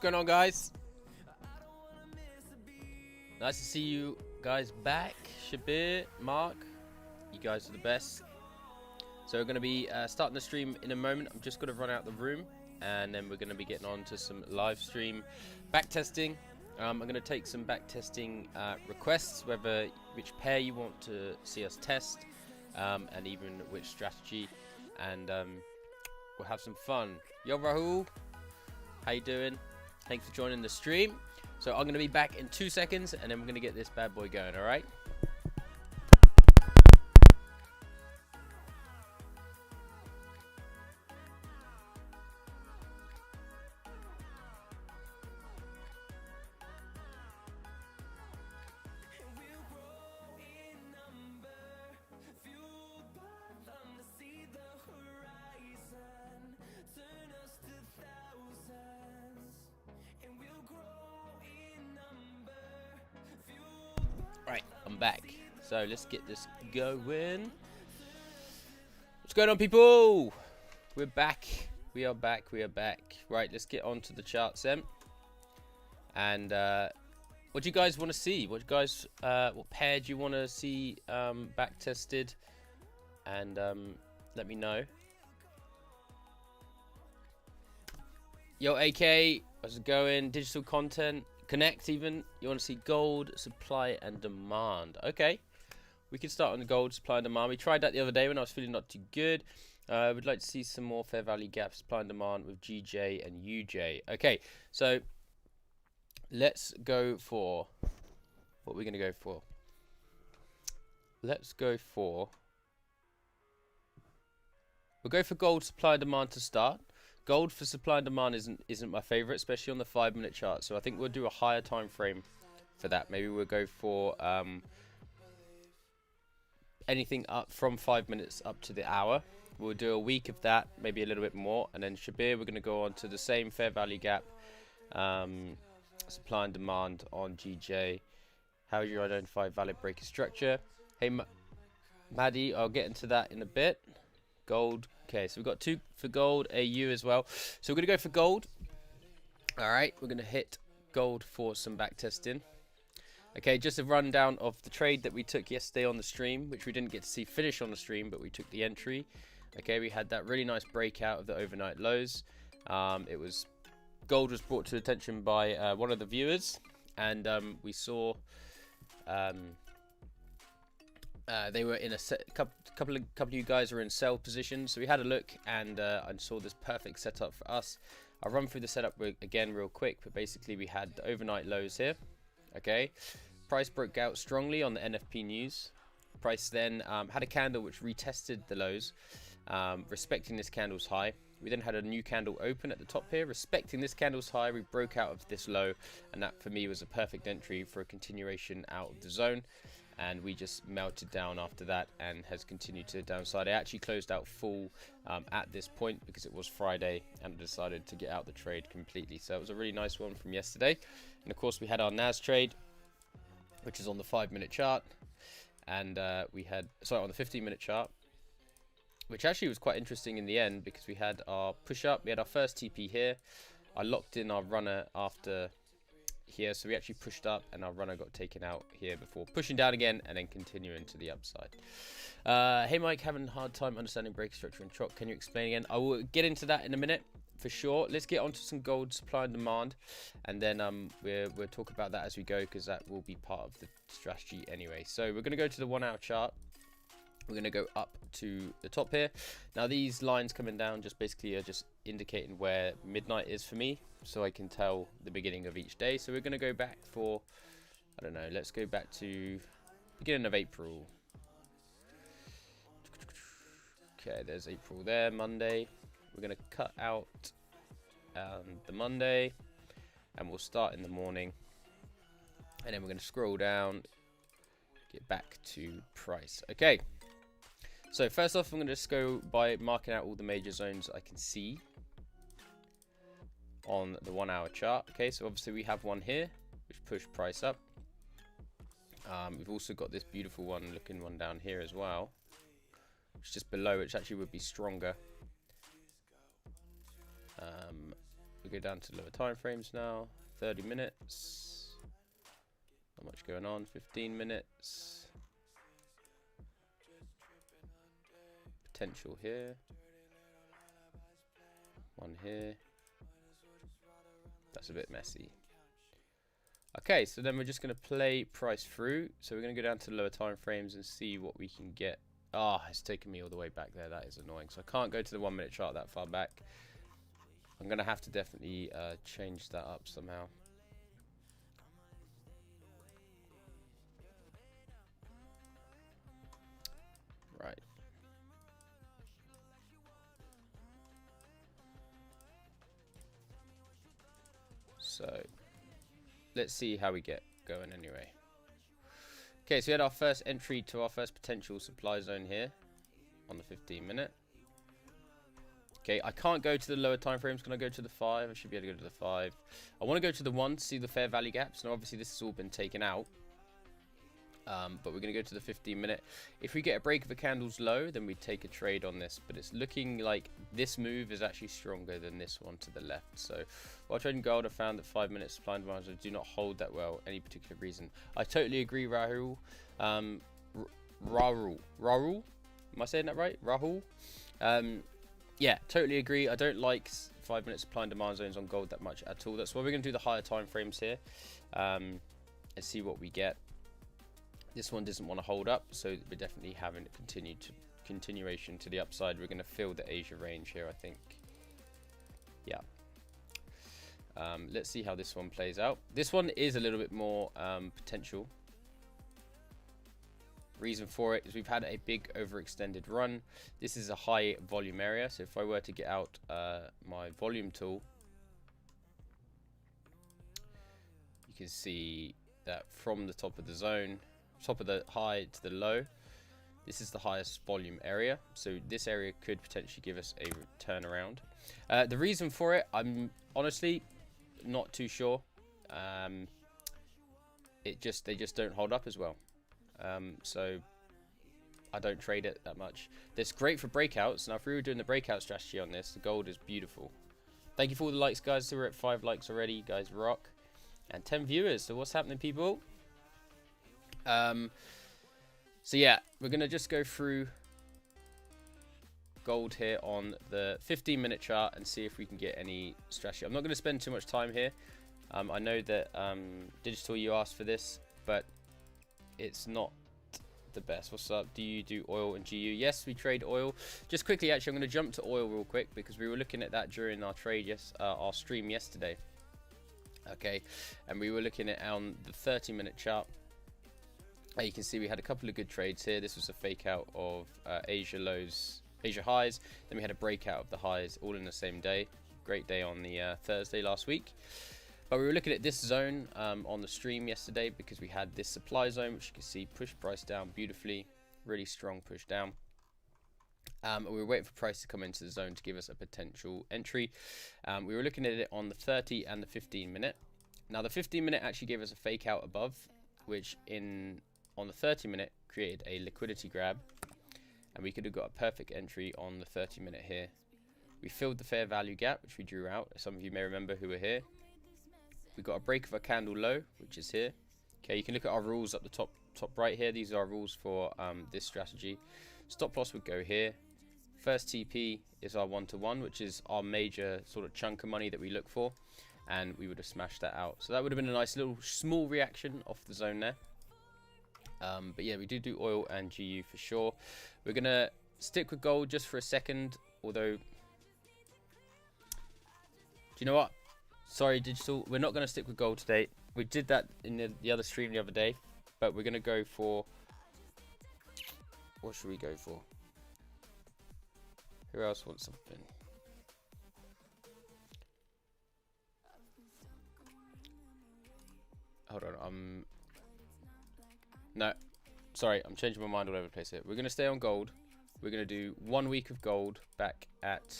going on, guys? Nice to see you guys back. Shabir, Mark, you guys are the best. So we're going to be starting the stream in a moment. I'm just going to run out the room, and then we're going to be getting on to some live stream backtesting. I'm going to take some backtesting requests, which pair you want to see us test, and even which strategy, and we'll have some fun. Yo, Rahul, how you doing? Thanks for joining the stream. So I'm going to be back in 2 seconds, and then we're going to get this bad boy going, all right? Right, I'm back. So let's get this going. What's going on, people? We're back. We are back. We are back. Right, let's get on to the charts then. And what do you guys want to see? What pair do you want to see back tested? And let me know. Yo, AK, how's it going? Digital content. Connect even. You want to see gold, supply and demand. Okay, we can start on the gold, supply and demand. We tried that the other day when I was feeling not too good. We'd like to see some more fair value gap, supply and demand with GJ and UJ. Okay, so let's go for what we're going to go for. We'll go for gold, supply and demand to start. Gold for supply and demand isn't my favorite, especially on the 5-minute chart. So I think we'll do a higher time frame for that. Maybe we'll go for anything up from 5 minutes up to the hour. We'll do a week of that, maybe a little bit more, and then Shabir, we're going to go on to the same fair value gap, supply and demand on GJ. How do you identify valid breaker structure? Hey, Maddie, I'll get into that in a bit. Gold. Okay, so we've got 2 for gold, AU as well. So we're going to go for gold. All right, we're going to hit gold for some back testing. Okay, just a rundown of the trade that we took yesterday on the stream, which we didn't get to see finish on the stream, but we took the entry. Okay, we had that really nice breakout of the overnight lows. Gold was brought to attention by one of the viewers, and we saw they were in a couple of you guys were in sell positions, so we had a look, and I saw this perfect setup for us. I'll run through the setup again real quick, but basically we had the overnight lows here. Okay, price broke out strongly on the NFP news. Price then had a candle which retested the lows, respecting this candle's high. We then had a new candle open at the top here, respecting this candle's high. We broke out of this low, and that for me was a perfect entry for a continuation out of the zone. And we just melted down after that and has continued to the downside. I actually closed out full at this point because it was Friday and decided to get out the trade completely. So it was a really nice one from yesterday. And of course we had our NAS trade, which is on the 5-minute chart. And we had, sorry, on the 15-minute chart, which actually was quite interesting in the end because we had our push up. We had our first TP here. I locked in our runner after here, so we actually pushed up and our runner got taken out here before pushing down again and then continuing to the upside. Hey Mike, having a hard time understanding break structure and chop. Can you explain again? I will get into that in a minute for sure. Let's get onto some gold supply and demand, and then we'll talk about that as we go because that will be part of the strategy anyway. So we're going to go to the 1-hour chart. We're going to go up to the top here. Now these lines coming down just basically are just indicating where midnight is for me, so I can tell the beginning of each day. So we're going to go back for, I don't know, let's go back to beginning of April. Okay, there's April there, Monday. We're going to cut out the Monday, and we'll start in the morning. And then we're going to scroll down, get back to price. Okay. So first off, I'm going to just go by marking out all the major zones I can see on the 1-hour chart. Okay, so obviously we have one here, which pushed price up. We've also got this beautiful looking one down here as well, which is just below, which actually would be stronger. We're go down to lower time frames now. 30 minutes. Not much going on. 15 minutes. Potential here. One here. That's a bit messy. Okay, so then we're just going to play price through. So we're going to go down to lower time frames and see what we can get. Ah, it's taken me all the way back there. That is annoying. So I can't go to the 1 minute chart that far back. I'm going to have to definitely change that up somehow. Right. So let's see how we get going anyway. Okay, so we had our first entry to our first potential supply zone here on the 15 minute. Okay, I can't go to the lower time frames. Can I go to the 5? I should be able to go to the 5. I want to go to the 1 to see the fair value gaps. Now, obviously, this has all been taken out. But we're going to go to the 15 minute. If we get a break of the candles low, then we take a trade on this. But it's looking like this move is actually stronger than this one to the left. So while trading gold, I found that 5 minute supply and demand do not hold that well. Any particular reason? I totally agree, Rahul. Rahul? Am I saying that right? Rahul? Yeah, totally agree. I don't like 5 minute supply and demand zones on gold that much at all. That's why we're going to do the higher time frames here and see what we get. This one doesn't want to hold up, so we're definitely having continuation to the upside. We're going to fill the Asia range here, I think. Yeah. Let's see how this one plays out. This one is a little bit more potential. Reason for it is we've had a big overextended run. This is a high volume area, so if I were to get out my volume tool, you can see that from the top of the zone, top of the high to the low, this is the highest volume area, so this area could potentially give us a turnaround. The reason for it, I'm honestly not too sure. They just don't hold up as well. So I don't trade it that much. That's great for breakouts. Now if we were doing the breakout strategy on this, the gold is beautiful. Thank you for all the likes, guys. So we're at 5 likes already. You guys rock. And 10 viewers. So what's happening, people? So yeah, we're gonna just go through gold here on the 15-minute chart and see if we can get any strategy. I'm not going to spend too much time here. I know that Digital, you asked for this, but it's not the best. What's up? Do you do oil and GU? Yes, we trade oil. Just quickly, actually, I'm going to jump to oil real quick because we were looking at that during our trade, our stream yesterday. Okay, and we were looking at on the 30-minute chart. You can see we had a couple of good trades here. This was a fake out of Asia lows, Asia highs. Then we had a breakout of the highs all in the same day. Great day on the Thursday last week. But we were looking at this zone on the stream yesterday because we had this supply zone, which you can see push price down beautifully. Really strong push down. And we were waiting for price to come into the zone to give us a potential entry. We were looking at it on the 30 and the 15-minute. Now the 15-minute actually gave us a fake out above, which on the 30-minute created a liquidity grab, and we could have got a perfect entry on the 30-minute here. We filled the fair value gap, which we drew out. Some of you may remember who were here. We got a break of a candle low, which is here. Okay, you can look at our rules up the top right here. These are our rules for this strategy. Stop loss would go here. First TP is our 1-to-1, which is our major sort of chunk of money that we look for, and we would have smashed that out. So that would have been a nice little small reaction off the zone there. But yeah, we do oil and GU for sure. We're going to stick with gold just for a second, although, do you know what? Sorry, Digital, we're not going to stick with gold today. We did that in the other stream the other day, but we're going to go for, what should we go for? Who else wants something? Hold on, no, sorry, I'm changing my mind all over the place here. We're going to stay on gold. We're going to do 1 week of gold back at,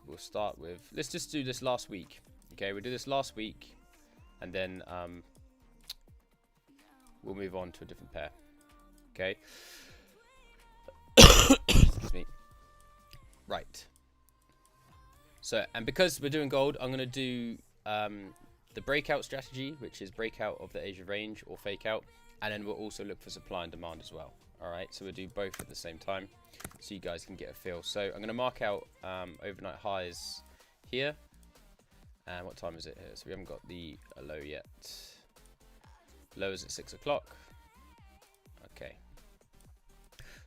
we'll start with, let's just do this last week. Okay, we'll do this last week, and then we'll move on to a different pair. Okay. Excuse me. Right. So, and because we're doing gold, I'm going to do the breakout strategy, which is breakout of the Asia range or fake out. And then we'll also look for supply and demand as well. All right, so we'll do both at the same time so you guys can get a feel. So I'm going to mark out overnight highs here. And what time is it here? So we haven't got the low yet. Low is at 6 o'clock. Okay.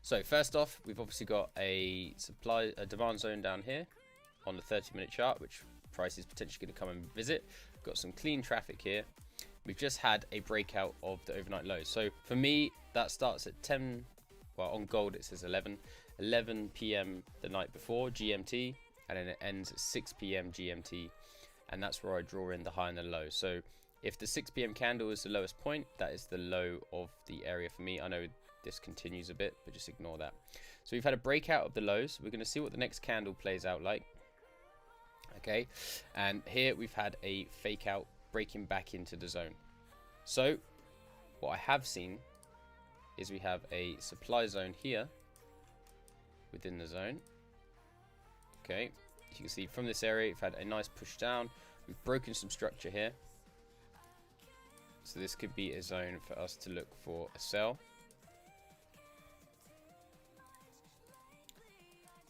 So first off, we've obviously got a demand zone down here on the 30-minute chart, which price is potentially going to come and visit. Got some clean traffic here. We've just had a breakout of the overnight lows. So for me, that starts at 10. Well, on gold it says 11 p.m. the night before GMT, and then it ends at 6 p.m. GMT, and that's where I draw in the high and the low. So if the 6 p.m. candle is the lowest point, that is the low of the area for me. I know this continues a bit, but just ignore that. So we've had a breakout of the lows. We're going to see what the next candle plays out like. Okay, and here we've had a fake out breaking back into the zone. So what I have seen is we have a supply zone here within the zone. Okay, as you can see from this area, we've had a nice push down. We've broken some structure here. So this could be a zone for us to look for a sell.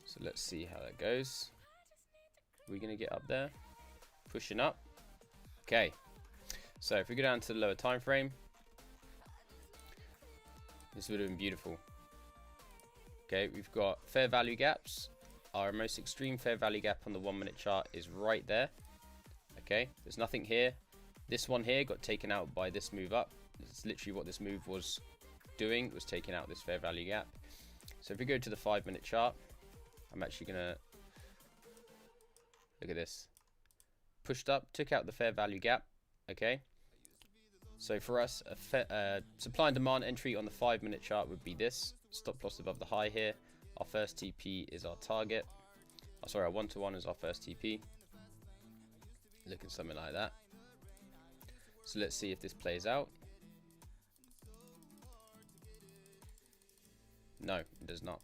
So let's see how that goes. We're going to get up there, pushing up. Okay, so if we go down to the lower time frame, this would have been beautiful. Okay, we've got fair value gaps. Our most extreme fair value gap on the 1 minute chart is right there. Okay, there's nothing here. This one here got taken out by this move up. It's literally what this move was doing, was taking out this fair value gap. So if we go to the 5 minute chart, I'm actually gonna look at this. Pushed up, took out the fair value gap. Okay, so for us, a supply and demand entry on the 5 minute chart would be this. Stop loss above the high here. Our first TP is our target. Oh, sorry, our 1-to-1 is our first TP. Looking something like that. So let's see if this plays out. No, it does not.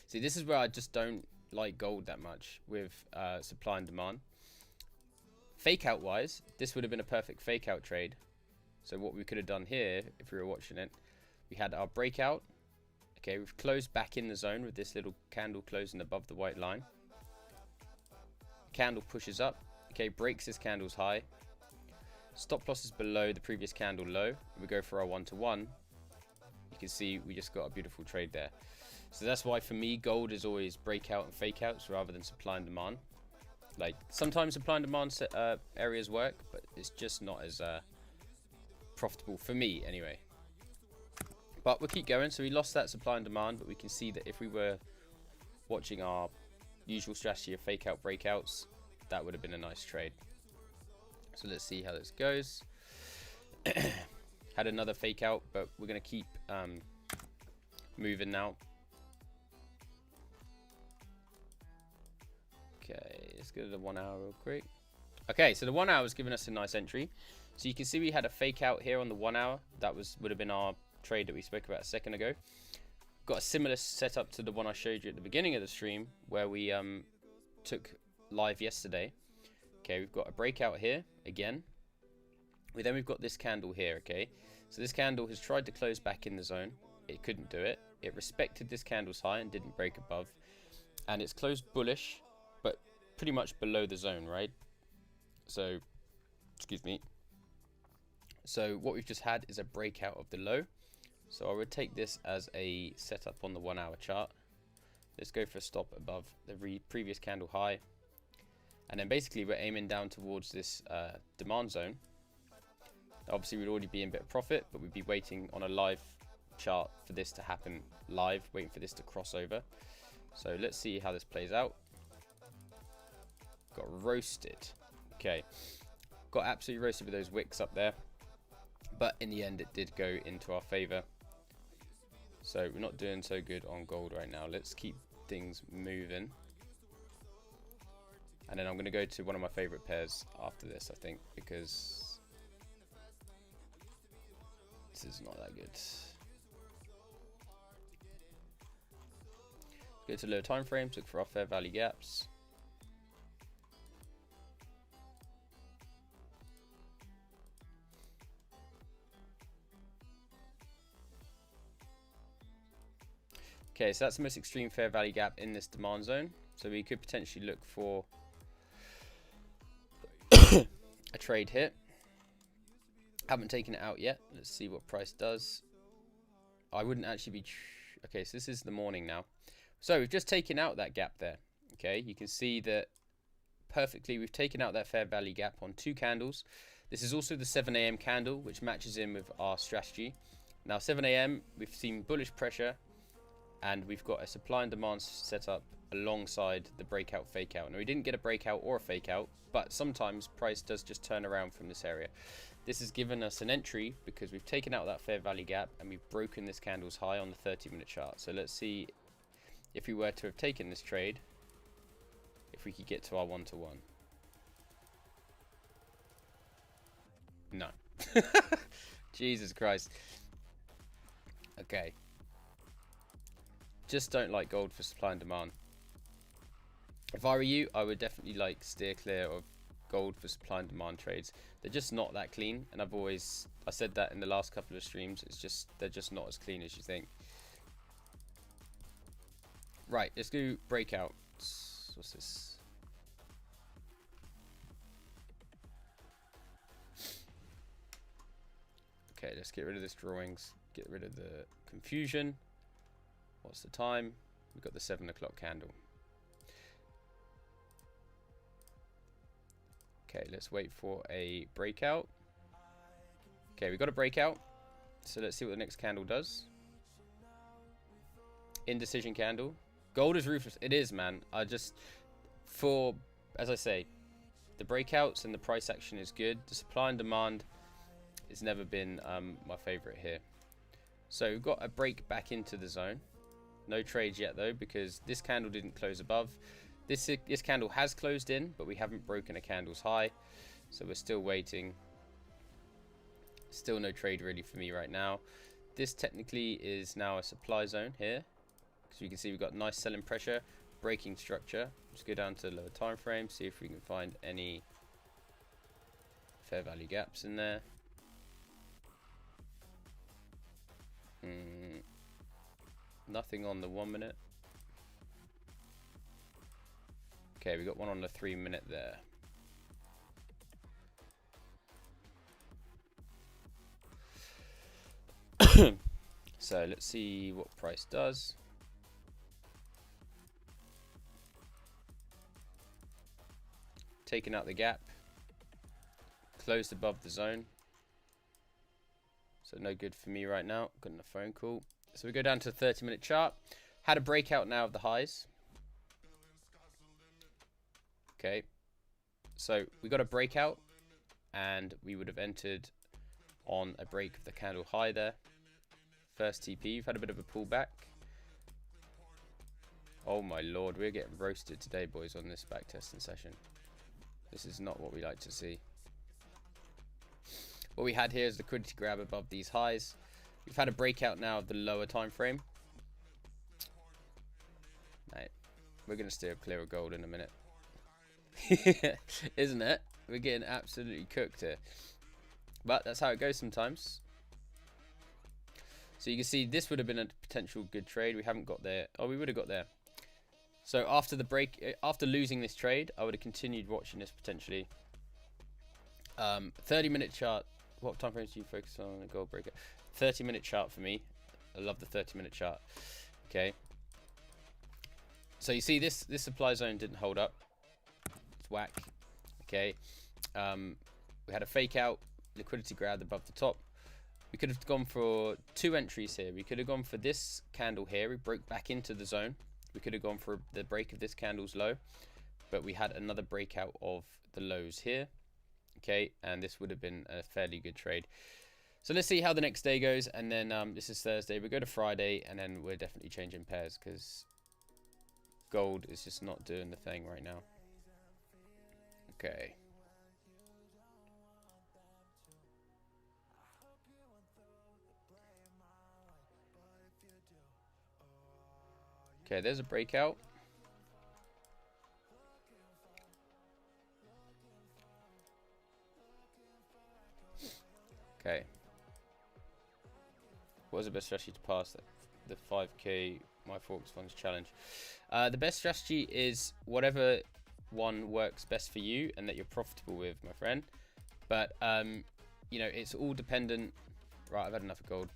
See, this is where I just don't like gold that much with supply and demand. Fake out wise, this would have been a perfect fake out trade. So what we could have done here, if we were watching it, we had our breakout. Okay, we've closed back in the zone with this little candle closing above the white line. Candle pushes up. Okay, breaks this candle's high. Stop loss is below the previous candle low. We go for our 1-to-1. You can see we just got a beautiful trade there. So that's why for me, gold is always breakout and fake outs rather than supply and demand. Like sometimes supply and demand areas work, but it's just not as profitable for me anyway. But we'll keep going. So we lost that supply and demand, but we can see that if we were watching our usual strategy of fake out breakouts, that would have been a nice trade. So let's see how this goes. Had another fake out, but we're going to keep moving now. Okay, let's go to the 1 hour real quick. Okay, so the 1 hour is giving us a nice entry. So you can see we had a fake out here on the 1 hour. That would have been our trade that we spoke about a second ago. Got a similar setup to the one I showed you at the beginning of the stream, where we took live yesterday. Okay, we've got a breakout here again. Then we've got this candle here. Okay, so this candle has tried to close back in the zone. It couldn't do it. It respected this candle's high and didn't break above, and it's closed bullish, but pretty much below the zone, right? So, excuse me. So what we've just had is a breakout of the low. So I would take this as a setup on the 1 hour chart. Let's go for a stop above the previous candle high. And then basically we're aiming down towards this demand zone. Obviously we'd already be in a bit of profit, but we'd be waiting on a live chart for this to happen live, waiting for this to cross over. So let's see how this plays out. Got roasted. Okay, got absolutely roasted with those wicks up there. But in the end it did go into our favor. So we're not doing so good on gold right now. Let's keep things moving. And then I'm going to go to one of my favorite pairs after this, I think, because this is not that good. Go to lower time frames, look for our fair value gaps. Okay, so that's the most extreme fair value gap in this demand zone. So we could potentially look for a trade hit. Haven't taken it out yet. Let's see what price does. I wouldn't actually be... Okay, so this is the morning now. So we've just taken out that gap there. Okay, you can see that perfectly we've taken out that fair value gap on 2 candles. This is also the 7 a.m. candle, which matches in with our strategy. Now 7 a.m. we've seen bullish pressure, and we've got a supply and demand set up alongside the breakout fake out. Now we didn't get a breakout or a fake out, but sometimes price does just turn around from this area. This has given us an entry because we've taken out that fair value gap and we've broken this candle's high on the 30-minute chart. So let's see if we were to have taken this trade, if we could get to our 1-to-1. No. Jesus Christ. Okay. Just don't like gold for supply and demand. If I were you, I would definitely like steer clear of gold for supply and demand trades. They're just not that clean, and I said that in the last couple of streams. They're just not as clean as you think. Right, let's do breakouts. What's this? Okay, let's get rid of this drawings. Get rid of the confusion. What's the time? We've got the 7 o'clock candle. Okay, let's wait for a breakout. Okay, we got a breakout. So let's see what the next candle does. Indecision candle. Gold is ruthless. It is, man. As I say, the breakouts and the price action is good. The supply and demand has never been my favorite here. So we've got a break back into the zone. No trades yet though, because this candle didn't close above. This candle has closed in, but we haven't broken a candle's high, so we're still waiting. Still no trade really for me right now. This technically is now a supply zone here, because you can see we've got nice selling pressure, breaking structure. Let's go down to the lower time frame, see if we can find any fair value gaps in there. Nothing on the 1 minute. Okay, we got one on the 3 minute there. So let's see what price does. Taking out the gap. Closed above the zone. So no good for me right now. Got a phone call. So we go down to the 30-minute chart. Had a breakout now of the highs. Okay. So we got a breakout, and we would have entered on a break of the candle high there. First TP. We've had a bit of a pullback. Oh my lord, we're getting roasted today, boys, on this backtesting session. This is not what we like to see. What we had here is liquidity grab above these highs. We've had a breakout now of the lower time frame. Mate, we're going to steer clear of gold in a minute. Isn't it? We're getting absolutely cooked here. But that's how it goes sometimes. So you can see this would have been a potential good trade. We haven't got there. Oh, we would have got there. So after the break, after losing this trade, I would have continued watching this potentially. 30-minute chart. What time frames do you focus on a gold breaker? 30-minute chart for me. I love the 30-minute chart. Okay. So you see this supply zone didn't hold up. It's whack. Okay. We had a fake out, liquidity grab above the top. We could have gone for 2 entries here. We could have gone for this candle here. We broke back into the zone. We could have gone for the break of this candle's low, but we had another breakout of the lows here. Okay, and this would have been a fairly good trade. So let's see how the next day goes, and then this is Thursday. We go to Friday, and then we're definitely changing pairs because gold is just not doing the thing right now. Okay. Okay, there's a breakout. Okay. What was the best strategy to pass the 5K My Forex Funds challenge? The best strategy is whatever one works best for you and that you're profitable with, my friend. But you know, it's all dependent. Right, I've had enough of gold.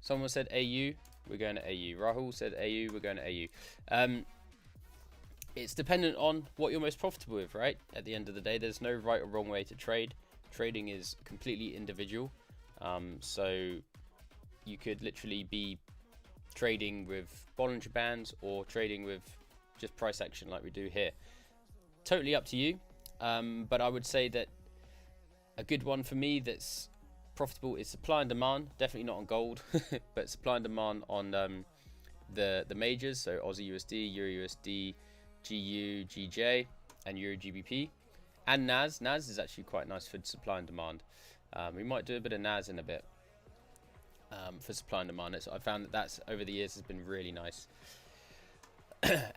Someone said AU, we're going to AU. Rahul said AU, we're going to AU. It's dependent on what you're most profitable with, right? At the end of the day, there's no right or wrong way to trade. Trading is completely individual. So you could literally be trading with Bollinger Bands or trading with just price action like we do here. Totally up to you. But I would say that a good one for me that's profitable is supply and demand. Definitely not on gold, but supply and demand on the majors. So Aussie USD, Euro USD, GU, GJ, and Euro GBP. And NAS. NAS is actually quite nice for supply and demand. We might do a bit of NAS in a bit for supply and demand. So I found that that's over the years has been really nice.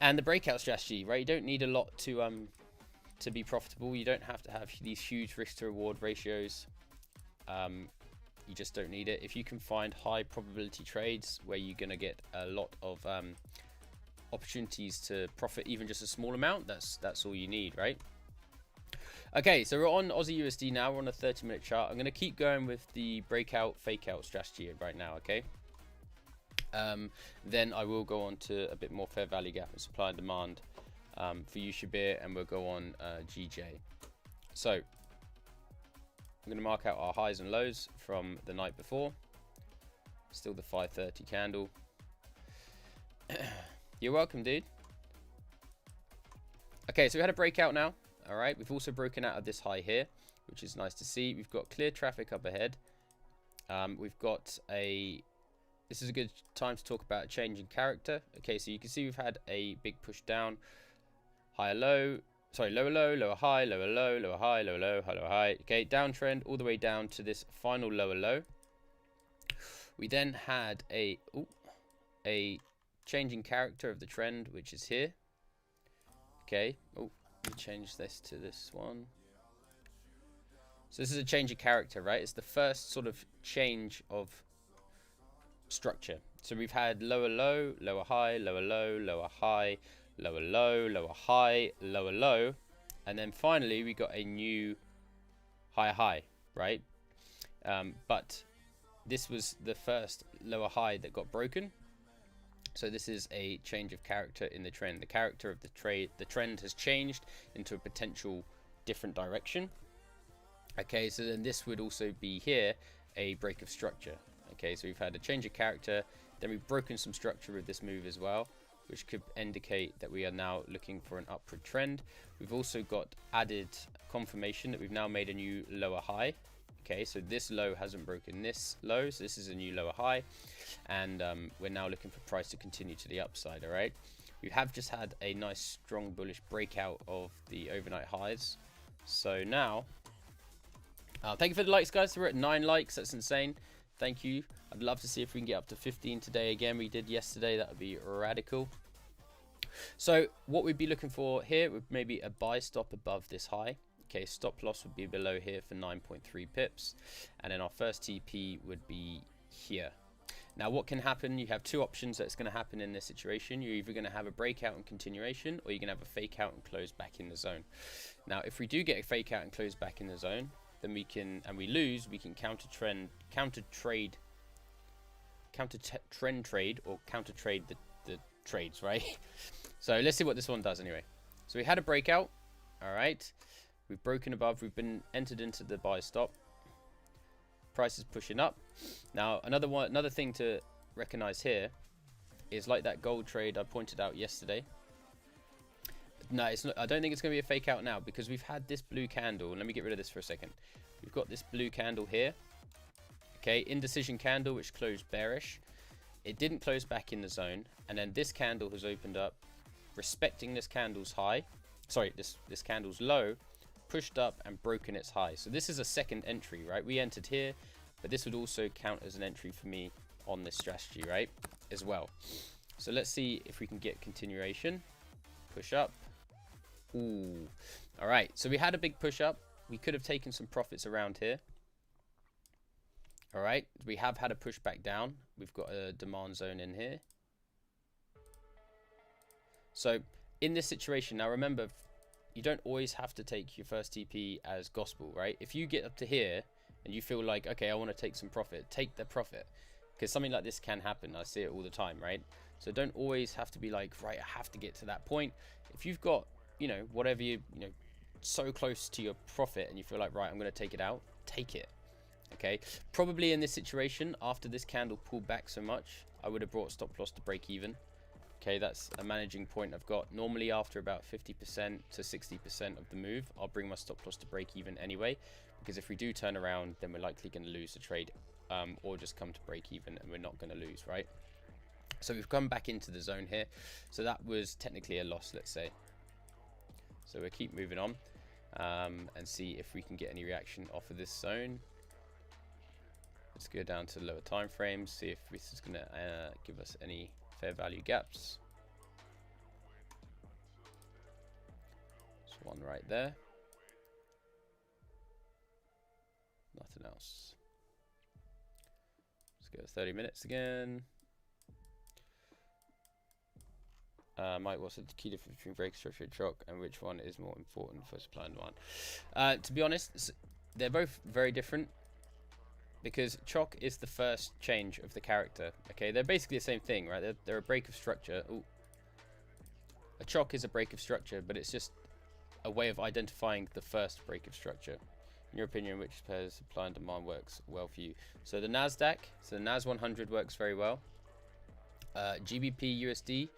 And the breakout strategy, right? You don't need a lot to be profitable. You don't have to have these huge risk to reward ratios. You just don't need it. If you can find high probability trades where you're going to get a lot of opportunities to profit even just a small amount, that's all you need, right? Okay, so we're on Aussie USD now. We're on a 30-minute chart. I'm going to keep going with the breakout fake out strategy right now, okay? Then I will go on to a bit more fair value gap and supply and demand for you, Shabir, and we'll go on GJ. So I'm going to mark out our highs and lows from the night before. Still the 530 candle. You're welcome, dude. Okay, so we had a breakout now. All right, we've also broken out of this high here, which is nice to see. We've got clear traffic up ahead. We've got a... This is a good time to talk about a change in character. Okay, so you can see we've had a big push down. Higher low, sorry, lower low, lower high, lower low, lower high, lower low, high, lower high. Okay, downtrend all the way down to this final lower low. We then had a change in character of the trend, which is here. Okay, oh, let me change this to this one. So this is a change of character, right? It's the first sort of change of structure. So we've had lower low, lower high, lower low, lower high, lower low, lower high, lower low, and then finally we got a new higher high, right? But this was the first lower high that got broken. So this is a change of character in the trend. The character of the trend has changed into a potential different direction. Okay, so then this would also be here a break of structure. Okay, so we've had a change of character, then we've broken some structure with this move as well, which could indicate that we are now looking for an upward trend. We've also got added confirmation that we've now made a new lower high. Okay, so this low hasn't broken this low, so this is a new lower high, and we're now looking for price to continue to the upside. All right, we have just had a nice strong bullish breakout of the overnight highs. So now thank you for the likes, guys. So we're at 9 likes. That's insane. Thank you. I'd love to see if we can get up to 15 today again. We did yesterday. That would be radical. So what we'd be looking for here would maybe a buy stop above this high. Okay, stop loss would be below here for 9.3 pips. And then our first TP would be here. Now what can happen? You have two options that's going to happen in this situation. You're either going to have a breakout and continuation, or you're going to have a fake out and close back in the zone. Now if we do get a fake out and close back in the zone, then we can, and we lose, we can counter trend trade or counter trade the trades, right? So let's see what this one does anyway. So we had a breakout. All right, we've broken above, we've been entered into the buy stop. Price is pushing up. Now another thing to recognize here is like that gold trade I pointed out yesterday. No, it's not. I don't think it's going to be a fake out now, because we've had this blue candle. Let me get rid of this for a second. We've got this blue candle here. Okay, indecision candle, which closed bearish. It didn't close back in the zone, and then this candle has opened up, respecting this candle's high. Sorry, this candle's low, pushed up and broken its high. So this is a second entry, right? We entered here, but this would also count as an entry for me on this strategy, right? As well. So let's see if we can get continuation. Push up. Ooh. All right. So we had a big push up. We could have taken some profits around here. All right. We have had a push back down. We've got a demand zone in here. So in this situation, now remember, you don't always have to take your first TP as gospel, right? If you get up to here and you feel like, okay, I want to take some profit, take the profit. Because something like this can happen. I see it all the time, right? So don't always have to be like, right, I have to get to that point. If you've got, you know, whatever you know, so close to your profit and you feel like, right, I'm going to take it out, take it. Okay. Probably in this situation, after this candle pulled back so much, I would have brought stop loss to break even. Okay, that's a managing point I've got. Normally after about 50% to 60% of the move, I'll bring my stop loss to break even anyway. Because if we do turn around, then we're likely going to lose the trade. Or just come to break even and we're not going to lose, right? So we've come back into the zone here. So that was technically a loss, let's say. So we'll keep moving on and see if we can get any reaction off of this zone. Let's go down to lower time frames, see if this is going to give us any fair value gaps. There's one right there. Nothing else. Let's go 30 minutes again. Mike, what's the key difference between break structure and chalk, and which one is more important for supply and demand? To be honest, they're both very different, because chalk is the first change of the character. Okay, they're basically the same thing, right? They're a break of structure. Ooh. A chalk is a break of structure, but it's just a way of identifying the first break of structure. In your opinion, which pairs supply and demand works well for you? So the Nasdaq, so the NAS 100 works very well. GBP, USD,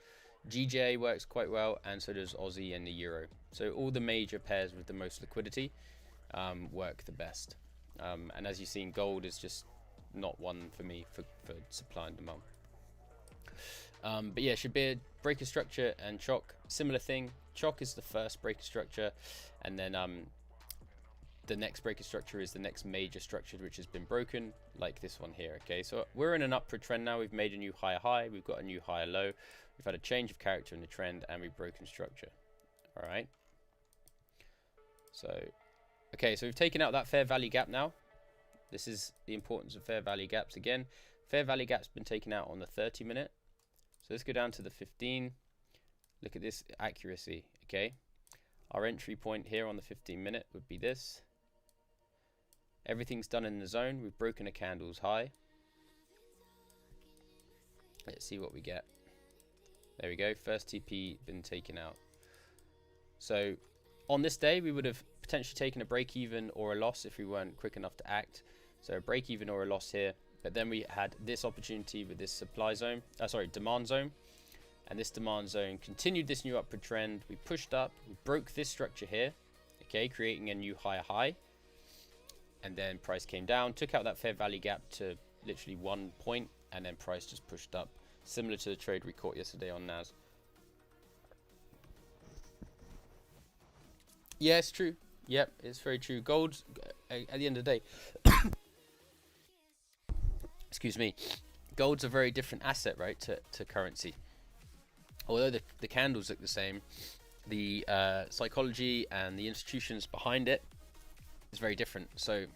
GJ works quite well, and so does Aussie and the Euro. So all the major pairs with the most liquidity work the best. And as you've seen, gold is just not one for me for supply and demand. But yeah, should be a breaker structure and chalk. Similar thing. Chalk is the first breaker structure, and then the next breaker structure is the next major structure which has been broken, like this one here. Okay, so we're in an upward trend now. We've made a new higher high. We've got a new higher low. We've had a change of character in the trend, and we've broken structure. All right. So, okay, so we've taken out that fair value gap now. This is the importance of fair value gaps again. Fair value gap's been taken out on the 30-minute. So let's go down to the 15. Look at this accuracy, okay? Our entry point here on the 15-minute would be this. Everything's done in the zone. We've broken a candle's high. Let's see what we get. There we go. First TP been taken out. So on this day, we would have potentially taken a break even or a loss if we weren't quick enough to act. So a break even or a loss here. But then we had this opportunity with this supply zone, demand zone. And this demand zone continued this new upward trend. We pushed up, we broke this structure here, okay, creating a new higher high. And then price came down, took out that fair value gap to literally 1 point, and then price just pushed up, similar to the trade we caught yesterday on NAS. Yeah, it's true. Yep, it's very true. Gold, at the end of the day, excuse me, gold's a very different asset, right, to currency. Although the candles look the same, the psychology and the institutions behind it is very different. So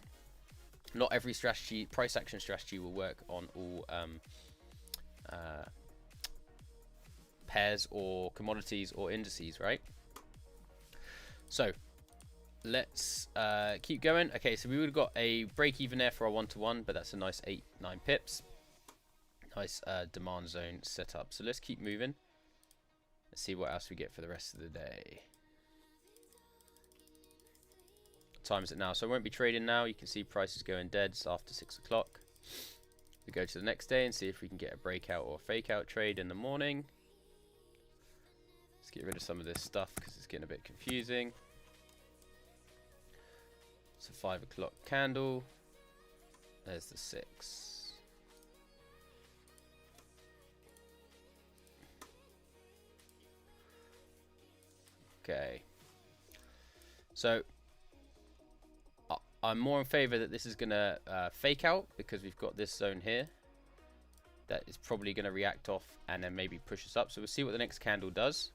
not every strategy, price action strategy, will work on all pairs or commodities or indices, right? So let's keep going. Okay, so we would have got a break even there for our 1-to-1, but that's a nice 8-9 pips. Nice demand zone setup. So let's keep moving. Let's see what else we get for the rest of the day. What time is it now? So I won't be trading now. You can see prices going dead. It's after 6 o'clock. We go to the next day and see if we can get a breakout or fake out trade in the morning. Let's get rid of some of this stuff because it's getting a bit confusing. It's a 5 o'clock candle. There's the 6. Okay. So I'm more in favor that this is going to fake out because we've got this zone here. that is probably going to react off and then maybe push us up. So we'll see what the next candle does.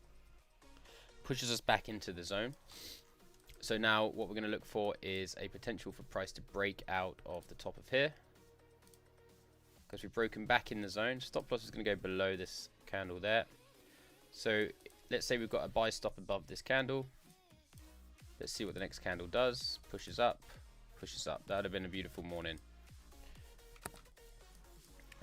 Pushes us back into the zone. So now what we're going to look for is a potential for price to break out of the top of here, because we've broken back in the zone. Stop loss is going to go below this candle there. So let's say we've got a buy stop above this candle. Let's see what the next candle does. Pushes up, pushes up. That would have been a beautiful morning.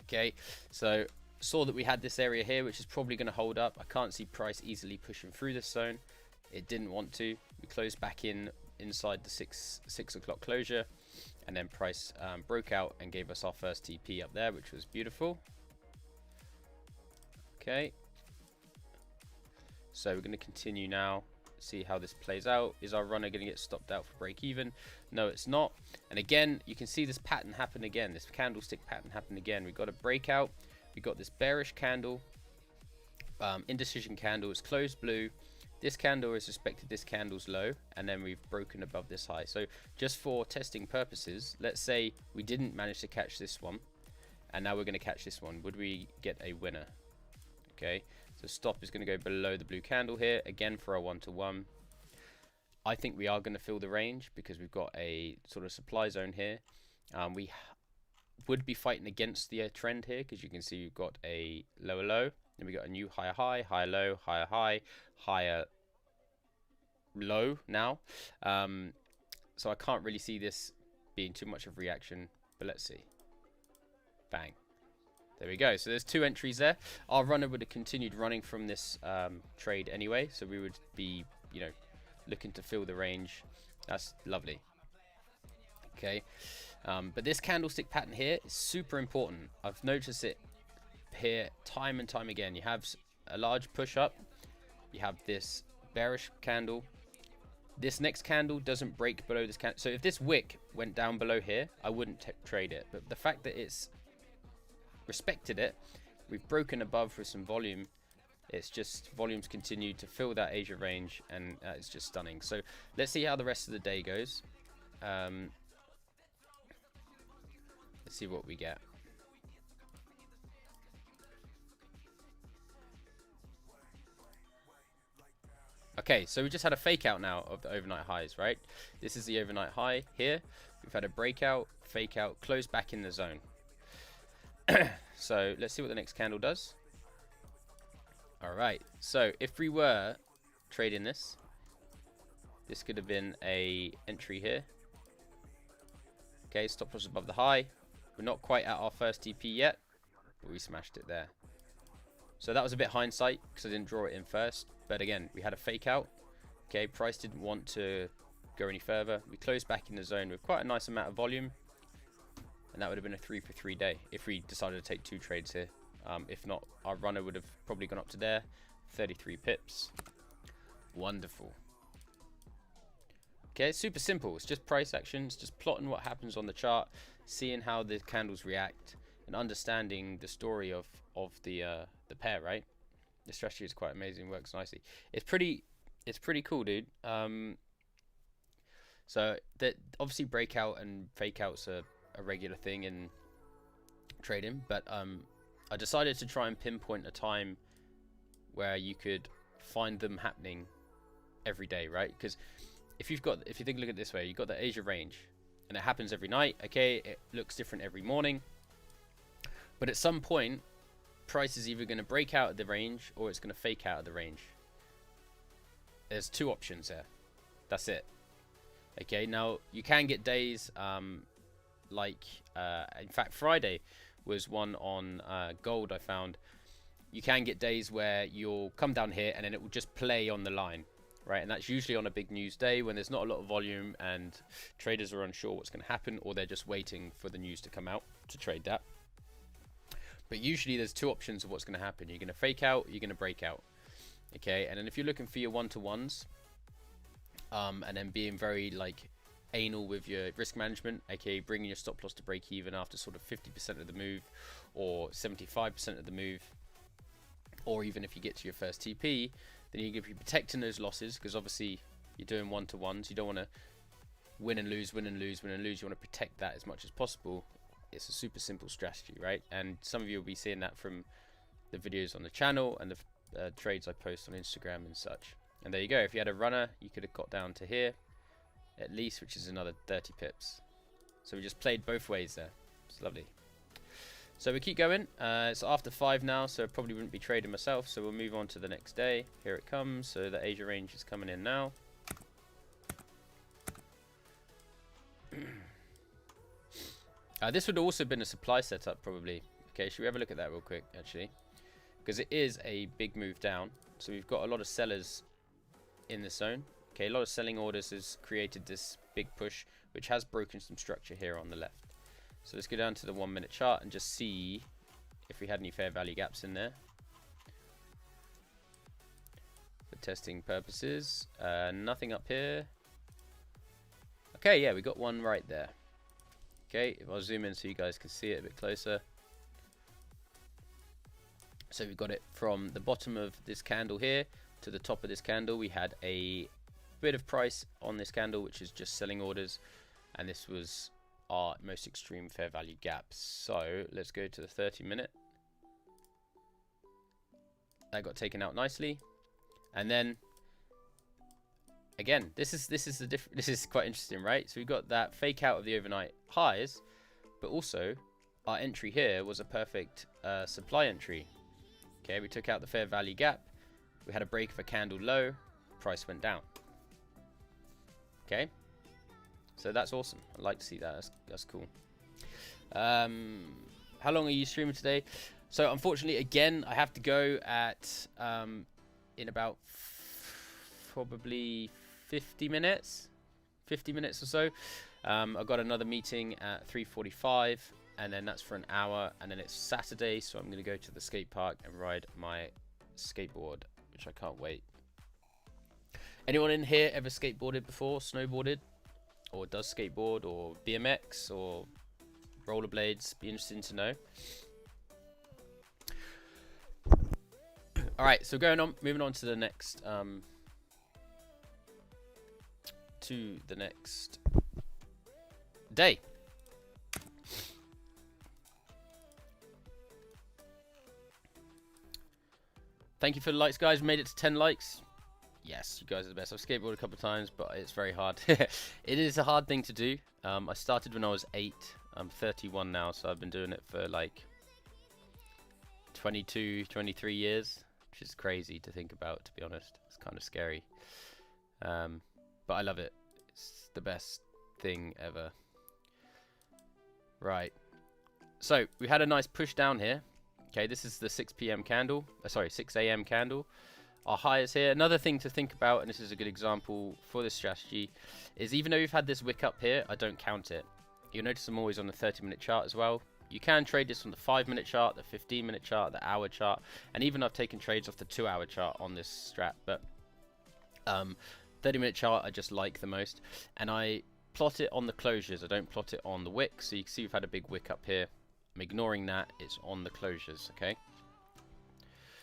Okay, so saw that we had this area here, which is probably going to hold up. I can't see price easily pushing through this zone. It didn't want to. We closed back in inside the 6 o'clock closure, and then price broke out and gave us our first TP up there, which was beautiful. Okay, so we're going to continue now, see how this plays out. Is our runner going to get stopped out for break even? No, it's not. And again, you can see this pattern happen again, this candlestick pattern happen again. We got a breakout, we got this bearish candle, indecision candle. It's closed blue. This candle is respected this candle's low, and then we've broken above this high. So just for testing purposes, let's say we didn't manage to catch this one, and now we're going to catch this one. Would we get a winner? Okay, so stop is going to go below the blue candle here again for our 1-to-1. I think we are going to fill the range because we've got a sort of supply zone here. We would be fighting against the trend here, because you can see we've got a lower low, and we got a new higher high, higher low, higher high, higher low now. So I can't really see this being too much of reaction, but let's see. Bang. There we go. So there's 2 entries there. Our runner would have continued running from this trade anyway, so we would be, you know, looking to fill the range. That's lovely. Okay, but this candlestick pattern here is super important. I've noticed it here time and time again. You have a large push up, you have this bearish candle. This next candle doesn't break below this candle. So if this wick went down below here, I wouldn't trade it. But the fact that it's respected it, we've broken above with some volume. It's just volumes continue to fill that Asia range, and it's just stunning. So let's see how the rest of the day goes. Let's see what we get. Okay, so we just had a fake out now of the overnight highs, right? This is the overnight high here. We've had a breakout, fake out, close back in the zone. So let's see what the next candle does. All right, so if we were trading this, this could have been a entry here. Okay, stop loss above the high. We're not quite at our first TP yet, but we smashed it there. So that was a bit hindsight because I didn't draw it in first. But again, we had a fake out. Okay, price didn't want to go any further. We closed back in the zone with quite a nice amount of volume. And that would have been a 3-for-3 day if we decided to take 2 trades here. If not, our runner would have probably gone up to there. 33 pips. Wonderful. Okay, it's super simple. It's just price actions, just plotting what happens on the chart, seeing how the candles react, and understanding the story of the pair, right? The strategy is quite amazing, works nicely. It's pretty cool, dude. So that obviously breakout and fake outs are a regular thing in trading, but I decided to try and pinpoint a time where you could find them happening every day, right? Because if you look at it this way, you've got the Asia range, and it happens every night. Okay, it looks different every morning, but at some point, price is either going to break out of the range or it's going to fake out of the range. There's 2 options there. That's it. Okay, now you can get days in fact, Friday was one on gold I found. You can get days where you'll come down here and then it will just play on the line, right? And that's usually on a big news day when there's not a lot of volume and traders are unsure what's going to happen, or they're just waiting for the news to come out to trade that. But usually there's 2 options of what's going to happen. You're going to fake out, you're going to break out. Okay, and then if you're looking for your 1-to-1s, and then being very like anal with your risk management, aka bringing your stop loss to break even after sort of 50% of the move or 75% of the move, or even if you get to your first TP, then you're going to be protecting those losses, because obviously you're doing 1-to-1s. You don't want to win and lose, win and lose, win and lose. You want to protect that as much as possible. it's a super simple strategy, right? And some of you will be seeing that from the videos on the channel and the trades I post on Instagram and such. And there you go. If you had a runner, you could have got down to here at least, which is another 30 pips. So we just played both ways there. It's lovely. So we keep going. It's after 5 now, so I probably wouldn't be trading myself. So we'll move on to the next day. Here it comes. So the Asia range is coming in now. This would also have been a supply setup probably. Okay, should we have a look at that real quick actually? Because it is a big move down. So we've got a lot of sellers in the zone. Okay, a lot of selling orders has created this big push, which has broken some structure here on the left. So let's go down to the 1 minute chart and just see if we had any fair value gaps in there. For testing purposes, nothing up here. Okay, yeah, we got one right there. Okay, if I zoom in so you guys can see it a bit closer. So we've got it from the bottom of this candle here to the top of this candle. We had a bit of price on this candle, which is just selling orders, and this was our most extreme fair value gaps. So let's go to the 30-minute. That got taken out nicely, and then again, this is quite interesting, right? So we've got that fake out of the overnight highs, but also our entry here was a perfect supply entry. Okay, we took out the fair value gap. We had a break of a candle low. Price went down. Okay, so that's awesome. I'd like to see that. That's cool. How long are you streaming today? So unfortunately, again, I have to go at in about probably 50 minutes. 50 minutes or so. I've got another meeting at 3:45, and then that's for an hour, and then it's Saturday, so I'm going to go to the skate park and ride my skateboard, which I can't wait. Anyone in here ever skateboarded before, snowboarded, or does skateboard, or BMX, or rollerblades? Be interesting to know. Alright, so moving on to the next day. Thank you for the likes, guys. Made it to 10 likes. Yes, you guys are the best. I've skateboarded a couple of times, but it's very hard. It is a hard thing to do. I started when I was 8. I'm 31 now, so I've been doing it for like 22, 23 years, which is crazy to think about, to be honest. It's kind of scary. But I love it. It's the best thing ever. Right. So, we had a nice push down here. Okay, this is the 6 p.m. candle. Sorry, 6 a.m. candle. Our high is here. Another thing to think about, and this is a good example for this strategy, is even though we've had this wick up here, I don't count it. You'll notice I'm always on the 30-minute chart as well. You can trade this on the 5-minute chart, the 15-minute chart, the hour chart, and even I've taken trades off the 2-hour chart on this strat. But 30-minute chart I just like the most, and I plot it on the closures. I don't plot it on the wick. So you can see we've had a big wick up here. I'm ignoring that. It's on the closures. Okay.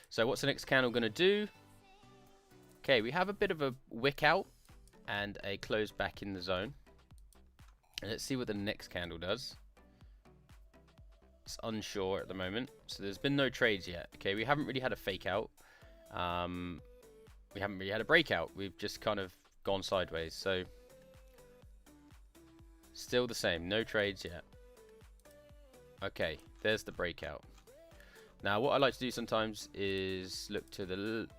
So what's the next candle going to do? Okay, we have a bit of a wick out and a close back in the zone. And let's see what the next candle does. It's unsure at the moment. So there's been no trades yet. Okay, we haven't really had a fake out. We haven't really had a breakout. We've just kind of gone sideways. So still the same. No trades yet. Okay, there's the breakout. Now what I like to do sometimes is look to the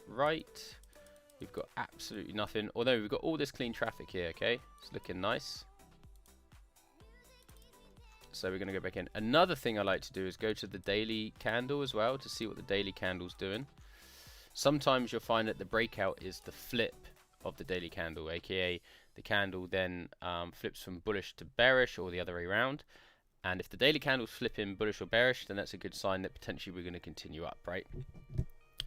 right. We've got absolutely nothing, although we've got all this clean traffic here. Okay, it's looking nice. So we're going to go back in. Another thing I like to do is go to the daily candle as well to see what the daily candle's doing. Sometimes you'll find that the breakout is the flip of the daily candle, aka the candle then flips from bullish to bearish, or the other way around. And if the daily candle's flipping bullish or bearish, then that's a good sign that potentially we're going to continue up, right?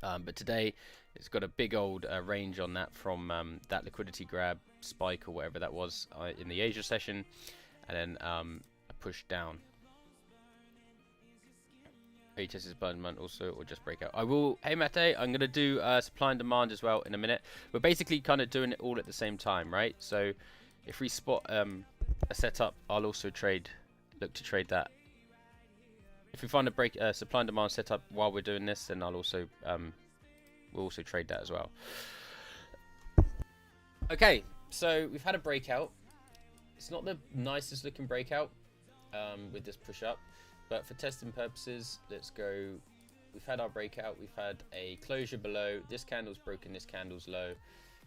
But today it's got a big old range on that from that liquidity grab spike or whatever that was in the Asia session, and then a push down. Retest is month also, or just breakout. I will. Hey Mate, I'm going to do supply and demand as well in a minute. We're basically kind of doing it all at the same time, right? So if we spot a setup, I'll also trade look to trade that. If we find a supply and demand setup while we're doing this, then I'll also we'll also trade that as well. Okay, so we've had a breakout. It's not the nicest looking breakout with this push up, but for testing purposes, let's go. We've had our breakout. We've had a closure below. This candle's broken. This candle's low.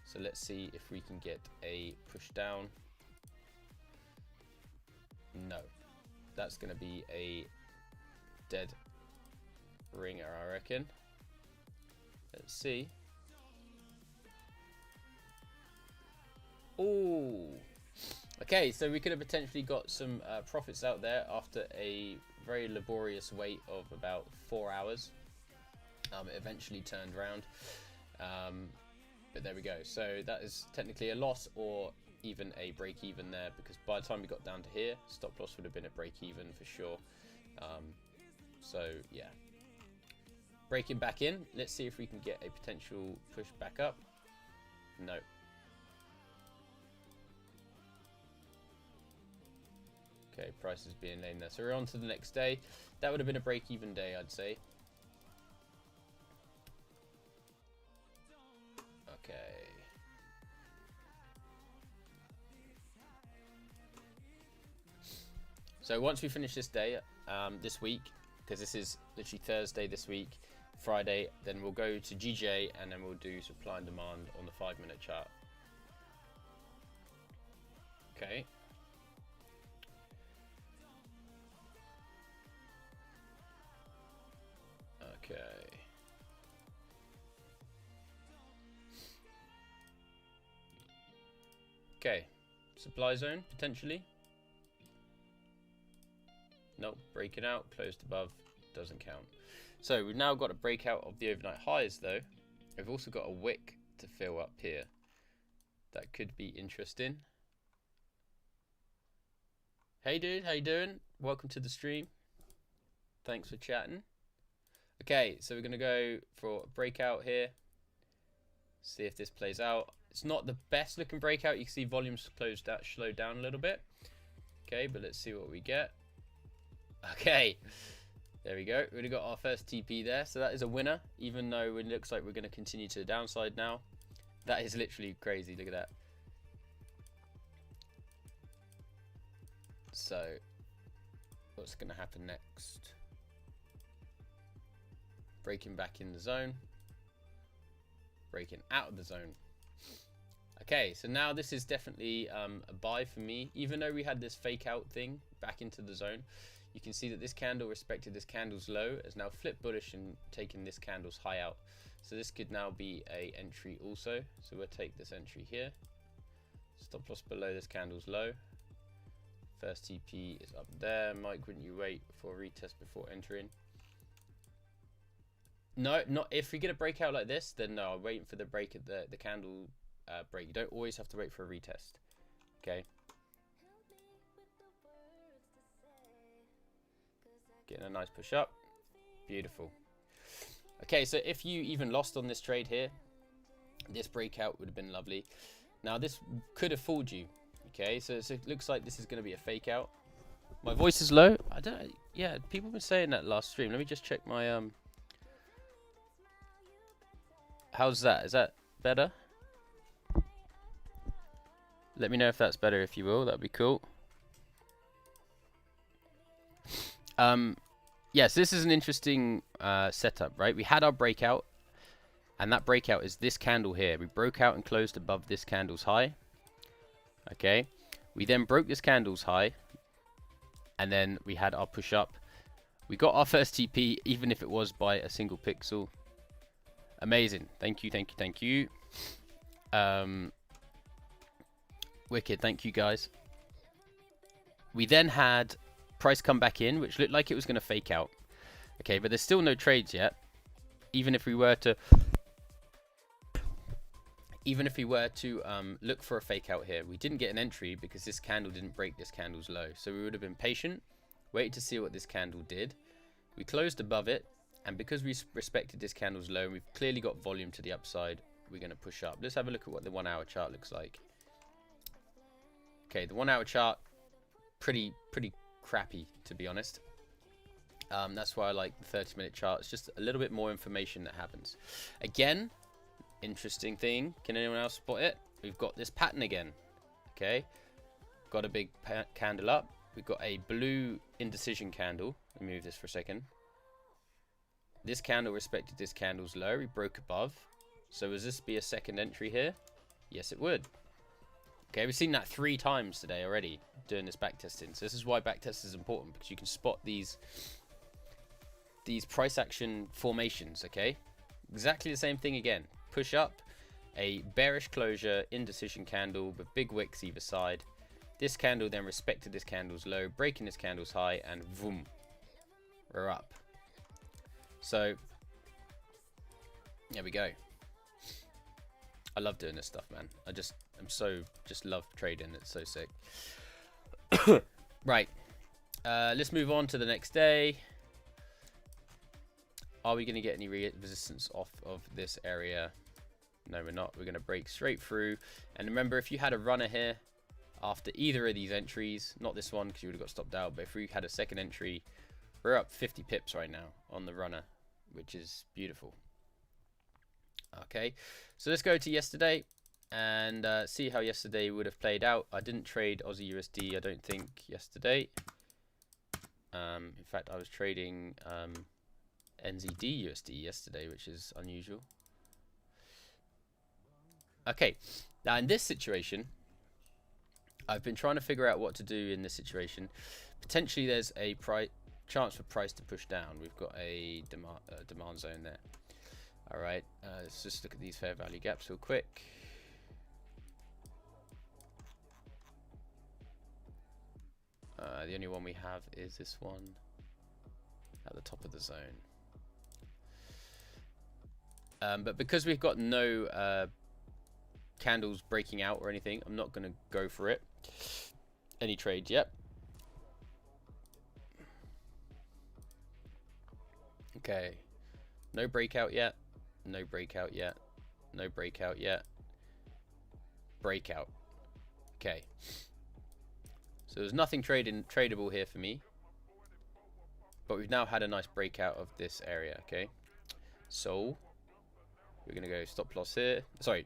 So let's see if we can get a push down. No, that's going to be a dead ringer, I reckon. Let's see. Oh, okay, so we could have potentially got some profits out there after a very laborious wait of about 4 hours. It eventually turned around, but there we go. So that is technically a loss or even a break even there, because by the time we got down to here, stop loss would have been a break even for sure. So yeah, breaking back in. Let's see if we can get a potential push back up. No. Okay, price is being named there. So we're on to the next day. That would have been a break-even day, I'd say. Okay. So once we finish this day, this week, because this is literally Thursday this week, Friday, then we'll go to GJ and then we'll do supply and demand on the 5-minute chart. Okay. Okay. Okay. Supply zone, potentially. Nope, breaking out, closed above, doesn't count. So we've now got a breakout of the overnight highs though. We've also got a wick to fill up here. That could be interesting. Hey dude, how you doing? Welcome to the stream. Thanks for chatting. Okay, so we're going to go for a breakout here. See if this plays out. It's not the best looking breakout. You can see volumes closed out, slowed down a little bit. Okay, but let's see what we get. Okay, there we go. We got our first TP there. So that is a winner, even though it looks like we're going to continue to the downside now. That is literally crazy. Look at that. So what's going to happen next? Breaking back in the zone, breaking out of the zone. Okay, so now this is definitely a buy for me. Even though we had this fake out thing back into the zone, you can see that this candle respected this candle's low, has now flipped bullish and taken this candle's high out. So this could now be a entry also. So we'll take this entry here. Stop loss below this candle's low. First TP is up there. Mike, wouldn't you wait for a retest before entering? No, not if we get a breakout like this, then no, I'm waiting for the break at the candle break. You don't always have to wait for a retest. Okay. Getting a nice push up. Beautiful. Okay, so if you even lost on this trade here, this breakout would have been lovely. Now this could have fooled you. Okay, so it looks like this is going to be a fake out. My voice is low. I don't. Yeah, people have been saying that last stream. Let me just check my How's that? Is that better? Let me know if that's better, if you will. That'd be cool. Yes, this is an interesting setup, right? We had our breakout, and that breakout is this candle here. We broke out and closed above this candle's high. Okay. We then broke this candle's high, and then we had our push up. We got our first TP, even if it was by a single pixel. Amazing. Thank you, thank you, thank you. Wicked. Thank you, guys. We then had price come back in, which looked like it was going to fake out. Okay, but there's still no trades yet. Even if we were to look for a fake out here, we didn't get an entry because this candle didn't break this candle's low. So we would have been patient, waited to see what this candle did. We closed above it. And because we respected this candle's low and we've clearly got volume to the upside, we're going to push up. Let's have a look at what the 1 hour chart looks like. Okay, the 1 hour chart, pretty crappy, to be honest. That's why I like the 30-minute chart. It's just a little bit more information that happens. Again, interesting thing. Can anyone else spot it? We've got this pattern again. Okay, got a big candle up. We've got a blue indecision candle. Let me move this for a second. This candle respected this candle's low. We broke above. So would this be a second entry here? Yes, it would. Okay, we've seen that 3 times today already doing this backtesting. So this is why backtest is important, because you can spot these price action formations. Okay, exactly the same thing again. Push up, a bearish closure, indecision candle with big wicks either side. This candle then respected this candle's low, breaking this candle's high, and boom, we're up. So there we go. I love doing this stuff, man. Just love trading. It's so sick. Right, let's move on to the next day. Are we going to get any resistance off of this area? No, we're not. We're going to break straight through. And remember, if you had a runner here after either of these entries, not this one because you would have got stopped out, but if we had a second entry, we're up 50 pips right now on the runner, which is beautiful. Okay, so let's go to yesterday and see how yesterday would have played out. I didn't trade Aussie USD, I don't think, yesterday. In fact, I was trading NZD USD yesterday, which is unusual. Okay, now in this situation, I've been trying to figure out what to do in this situation. Potentially there's a chance for price to push down. We've got a demand zone there. All right, let's just look at these fair value gaps real quick. The only one we have is this one at the top of the zone. But because we've got no candles breaking out or anything, I'm not going to go for it. Any trades yet. Okay, no breakout yet. No breakout yet. No breakout yet. Breakout. Okay. So there's nothing tradable here for me. But we've now had a nice breakout of this area. Okay. So we're going to go stop loss here. Sorry.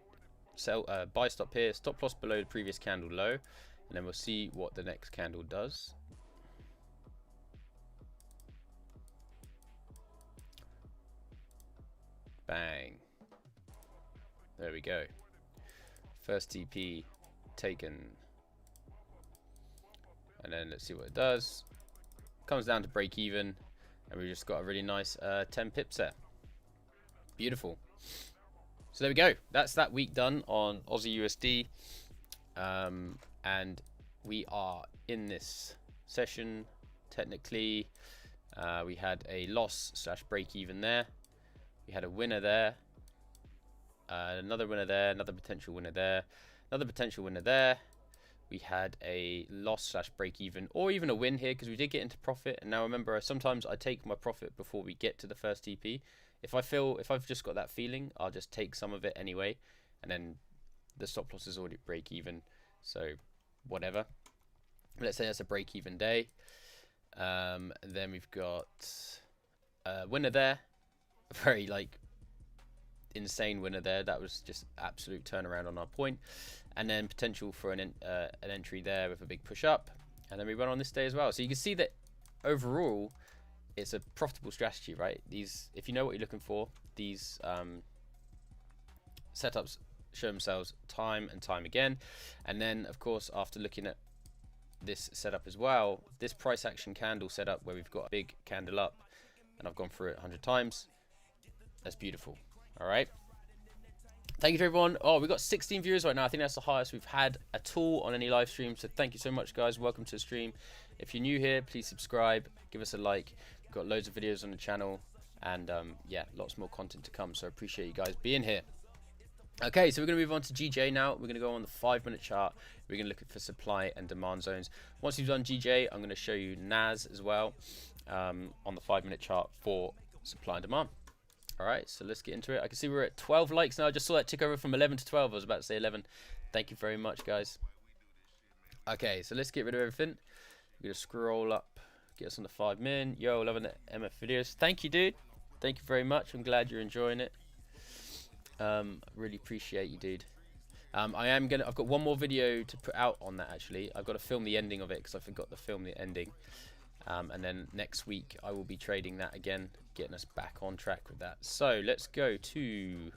Sell, buy stop here. Stop loss below the previous candle low. And then we'll see what the next candle does. Bang. There we go. First TP taken. And then let's see what it does. Comes down to break even. And we just got a really nice 10 pips there. Beautiful. So there we go. That's that week done on Aussie USD. And we are in this session. Technically, we had a loss / break even there. We had a winner there, another winner there, another potential winner there, another potential winner there. We had a loss / break even, or even a win here because we did get into profit. And now remember, sometimes I take my profit before we get to the first TP. If I've just got that feeling, I'll just take some of it anyway, and then the stop loss is already break even. So whatever. Let's say that's a break even day. Then we've got a winner there. Very like insane winner there. That was just absolute turnaround on our point. And then potential for an entry there with a big push up, and then we run on this day as well. So you can see that overall it's a profitable strategy, right? These, if you know what you're looking for, these setups show themselves time and time again. And then of course, after looking at this setup as well, this price action candle setup where we've got a big candle up, and I've gone through it 100 times. That's beautiful. All right. Thank you to everyone. Oh, we've got 16 viewers right now. I think that's the highest we've had at all on any live stream. So thank you so much, guys. Welcome to the stream. If you're new here, please subscribe. Give us a like. We've got loads of videos on the channel. And yeah, lots more content to come. So I appreciate you guys being here. Okay, so we're going to move on to GJ now. We're going to go on the 5-minute chart. We're going to look for supply and demand zones. Once you've done GJ, I'm going to show you NAS as well on the 5-minute chart for supply and demand. All right, so let's get into it. I can see we're at 12 likes now. I just saw that tick over from 11 to 12. I was about to say 11. Thank you very much, guys. Okay, so let's get rid of everything. We're going to scroll up, get us on the 5 min. Yo, loving the MF videos. Thank you, dude. Thank you very much. I'm glad you're enjoying it. Really appreciate you, dude. I've got one more video to put out on that, actually. I've got to film the ending of it because I forgot to film the ending. And then next week I will be trading that again, getting us back on track with that. So let's go to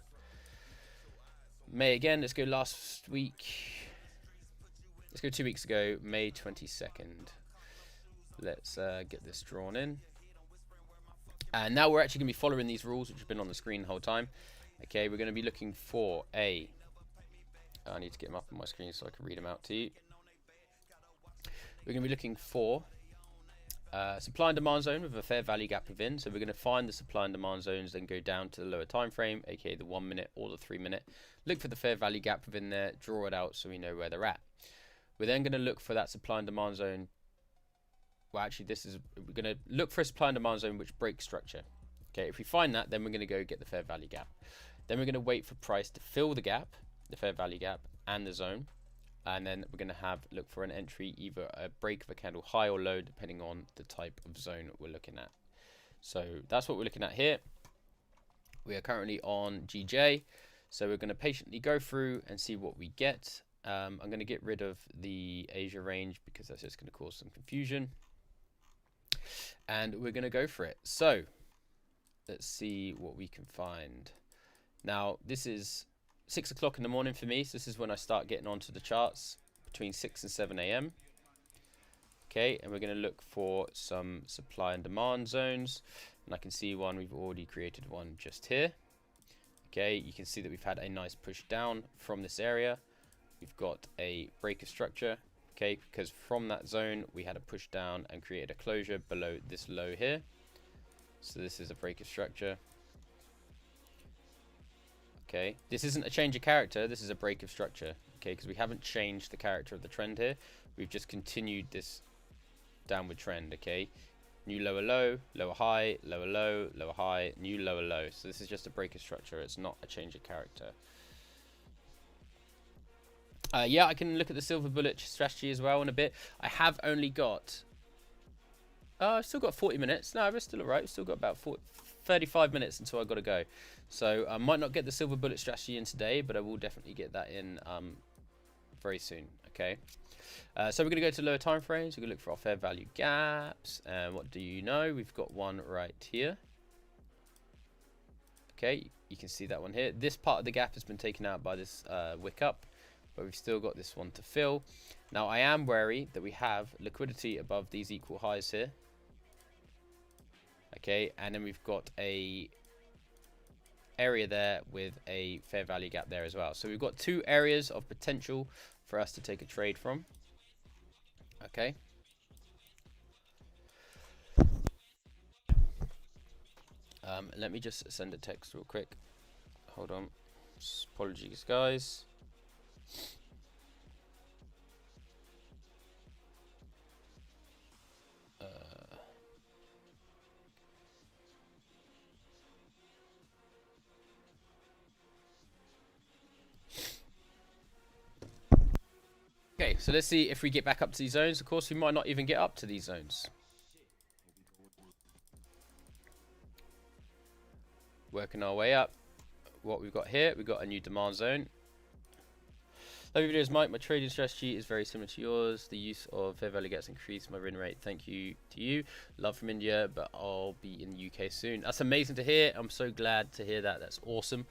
May again. Let's go last week. Let's go 2 weeks ago, May 22nd. Let's get this drawn in. And now we're actually going to be following these rules, which have been on the screen the whole time. Okay, we're going to be looking for a... I need to get them up on my screen so I can read them out to you. We're going to be looking for supply and demand zone with a fair value gap within. So we're going to find the supply and demand zones, then go down to the lower time frame, aka the 1 minute or the 3 minute. Look for the fair value gap within there, draw it out so we know where they're at. We're then going to look for that supply and demand zone. Well, actually, we're going to look for a supply and demand zone which breaks structure. Okay, if we find that, then we're going to go get the fair value gap. Then we're going to wait for price to fill the gap, the fair value gap, and the zone. And then we're going to look for an entry, either a break of a candle high or low, depending on the type of zone we're looking at. So that's what we're looking at here. We are currently on GJ, so we're going to patiently go through and see what we get. I'm going to get rid of the Asia range because that's just going to cause some confusion. And we're going to go for it. So let's see what we can find. Now this is 6 o'clock in the morning for me, so this is when I start getting onto the charts, between 6 and 7 a.m. Okay, and we're going to look for some supply and demand zones, and I can see one. We've already created one just here. Okay, you can see that we've had a nice push down from this area. We've got a break of structure, okay, because from that zone we had a push down and created a closure below this low here. So this is a break of structure. Okay, this isn't a change of character, this is a break of structure, okay, because we haven't changed the character of the trend here. We've just continued this downward trend, okay. New lower low, lower high, lower low, lower high, new lower low. So this is just a break of structure, it's not a change of character. Yeah, I can look at the silver bullet strategy as well in a bit. I have only got... I've still got 40 minutes. No, we're still alright. We've still got about 35 minutes until I've got to go. So I might not get the silver bullet strategy in today, but I will definitely get that in very soon. Okay. So we're going to go to lower time frames. We're going to look for our fair value gaps. And what do you know? We've got one right here. Okay, you can see that one here. This part of the gap has been taken out by this wick up, but we've still got this one to fill. Now I am wary that we have liquidity above these equal highs here. Okay, and then we've got a area there with a fair value gap there as well. So we've got two areas of potential for us to take a trade from. Okay. Let me just send a text real quick. Hold on. Apologies, guys. Okay, so let's see if we get back up to these zones. Of course, we might not even get up to these zones. Working our way up. What we've got here, we've got a new demand zone. Love your videos, Mike. My trading strategy is very similar to yours. The use of fair value gets increased my win rate. Thank you to you. Love from India, but I'll be in the UK soon. That's amazing to hear. I'm so glad to hear that. That's awesome.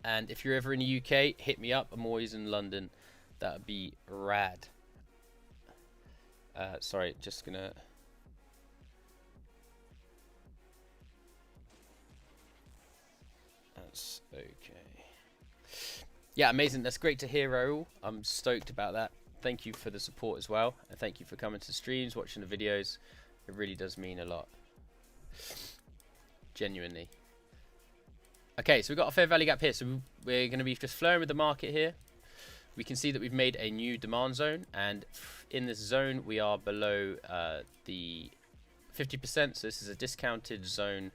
And if you're ever in the UK, hit me up. I'm always in London. That would be rad. Sorry, just gonna... That's okay. Yeah, amazing. That's great to hear, Raoul. I'm stoked about that. Thank you for the support as well. And thank you for coming to streams, watching the videos. It really does mean a lot. Genuinely. Okay, so we've got a fair value gap here. So we're going to be just flowing with the market here. We can see that we've made a new demand zone. And in this zone, we are below the 50%, so this is a discounted zone.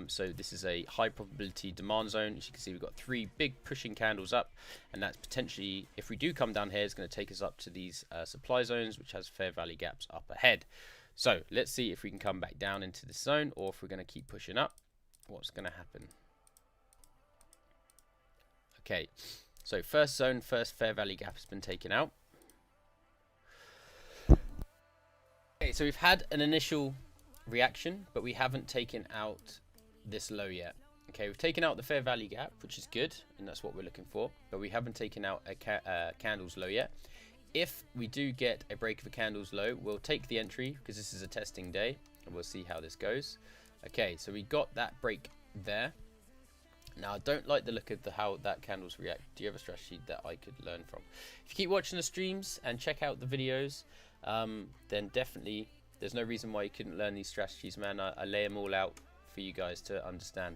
So this is a high probability demand zone. As you can see, we've got 3 big pushing candles up, and that's potentially, if we do come down here, it's going to take us up to these supply zones, which has fair value gaps up ahead. So let's see if we can come back down into this zone, or if we're going to keep pushing up, what's going to happen. Okay, so first zone, first fair value gap has been taken out. Okay, so we've had an initial reaction, but we haven't taken out this low yet. Okay, we've taken out the fair value gap, which is good, and that's what we're looking for, but we haven't taken out a candles low yet. If we do get a break of a candles low, we'll take the entry, because this is a testing day, and we'll see how this goes. Okay, so we got that break there. Now, I don't like the look of how that candles react. Do you have a strategy that I could learn from? If you keep watching the streams and check out the videos, then definitely there's no reason why you couldn't learn these strategies, man. I lay them all out for you guys to understand.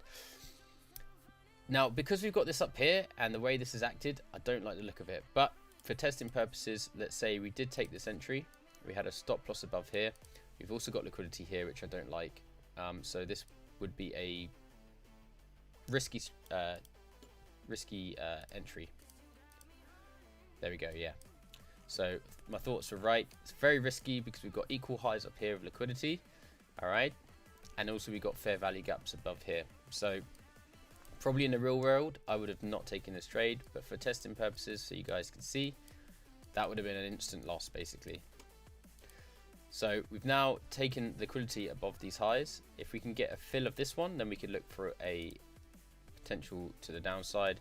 Now, because we've got this up here and the way this is acted, I don't like the look of it. But for testing purposes, let's say we did take this entry. We had a stop loss above here. We've also got liquidity here, which I don't like. So this would be a risky entry. There we go, yeah. So my thoughts were right. It's very risky because we've got equal highs up here of liquidity. All right. And also we've got fair value gaps above here. So probably in the real world, I would have not taken this trade. But for testing purposes, so you guys can see, that would have been an instant loss basically. So we've now taken liquidity above these highs. If we can get a fill of this one, then we could look for a potential to the downside.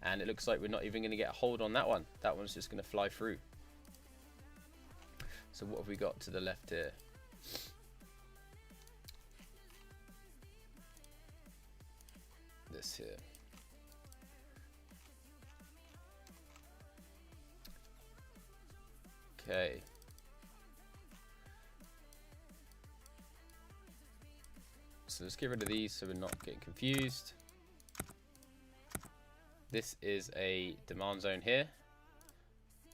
And it looks like we're not even going to get a hold on that one. That one's just going to fly through. So what have we got to the left here? This here. Okay. So let's get rid of these so we're not getting confused. This is a demand zone here.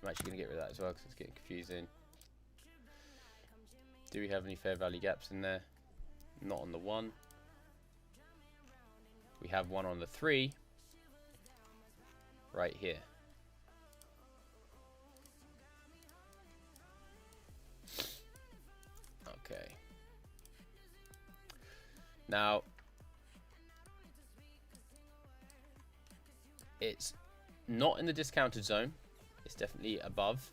I'm actually going to get rid of that as well because it's getting confusing. Do we have any fair value gaps in there? Not on the 1. We have one on the 3. Right here. Okay. Now, it's not in the discounted zone. It's definitely above.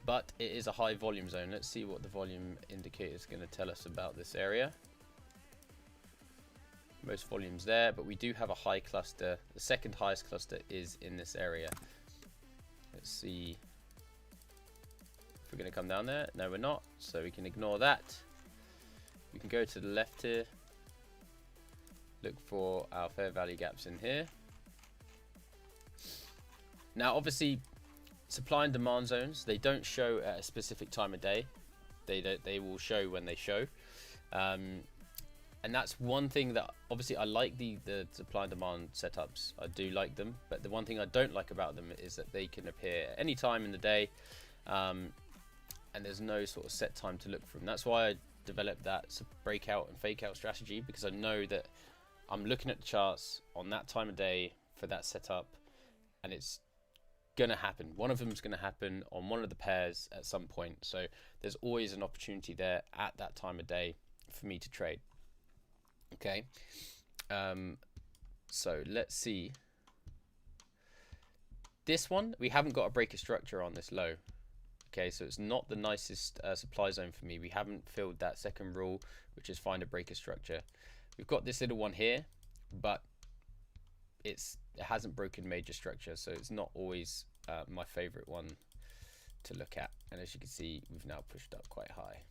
But it is a high volume zone. Let's see what the volume indicator is going to tell us about this area. Most volumes there, but we do have a high cluster. The second highest cluster is in this area. Let's see if we're going to come down there. No, we're not. So we can ignore that. We can go to the left here. Look for our fair value gaps in here. Now, obviously, supply and demand zones, they don't show at a specific time of day. They will show when they show. And that's one thing that obviously I like the supply and demand setups. I do like them, but the one thing I don't like about them is that they can appear at any time in the day, and there's no sort of set time to look for them. That's why I developed that breakout and fake out strategy, because I know that I'm looking at the charts on that time of day for that setup, and it's gonna happen. One of them is gonna happen on one of the pairs at some point. So there's always an opportunity there at that time of day for me to trade. Okay. So let's see. This one, we haven't got a breaker structure on this low. Okay, so it's not the nicest supply zone for me. We haven't filled that second rule, which is find a breaker structure. We've got this little one here, but it hasn't broken major structure, so it's not always my favorite one to look at. And as you can see, we've now pushed up quite high.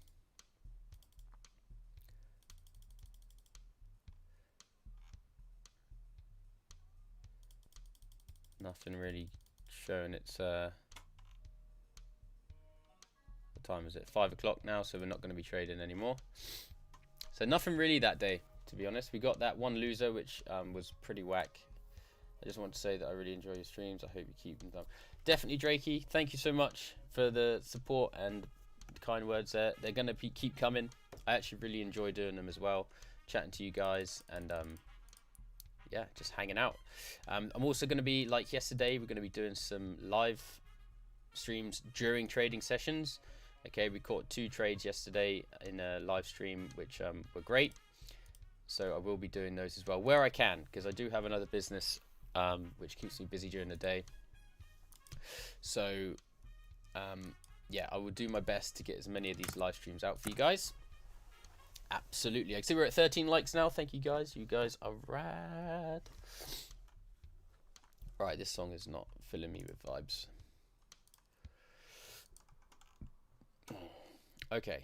Nothing really showing its what time is it? 5 o'clock now, so we're not going to be trading anymore. So nothing really that day, to be honest. We got that one loser, which was pretty whack. I just want to say that I really enjoy your streams. I hope you keep them. Definitely, Drakey. Thank you so much for the support and the kind words there. They're going to keep coming. I actually really enjoy doing them as well, chatting to you guys, and yeah, just hanging out. I'm also going to be, like yesterday, we're going to be doing some live streams during trading sessions. Okay, we caught 2 trades yesterday in a live stream, which were great. So I will be doing those as well where I can, because I do have another business which keeps me busy during the day. So yeah, I will do my best to get as many of these live streams out for you guys. Absolutely. I see we're at 13 likes now. Thank you guys. You guys are rad. Right, this song is not filling me with vibes. Okay.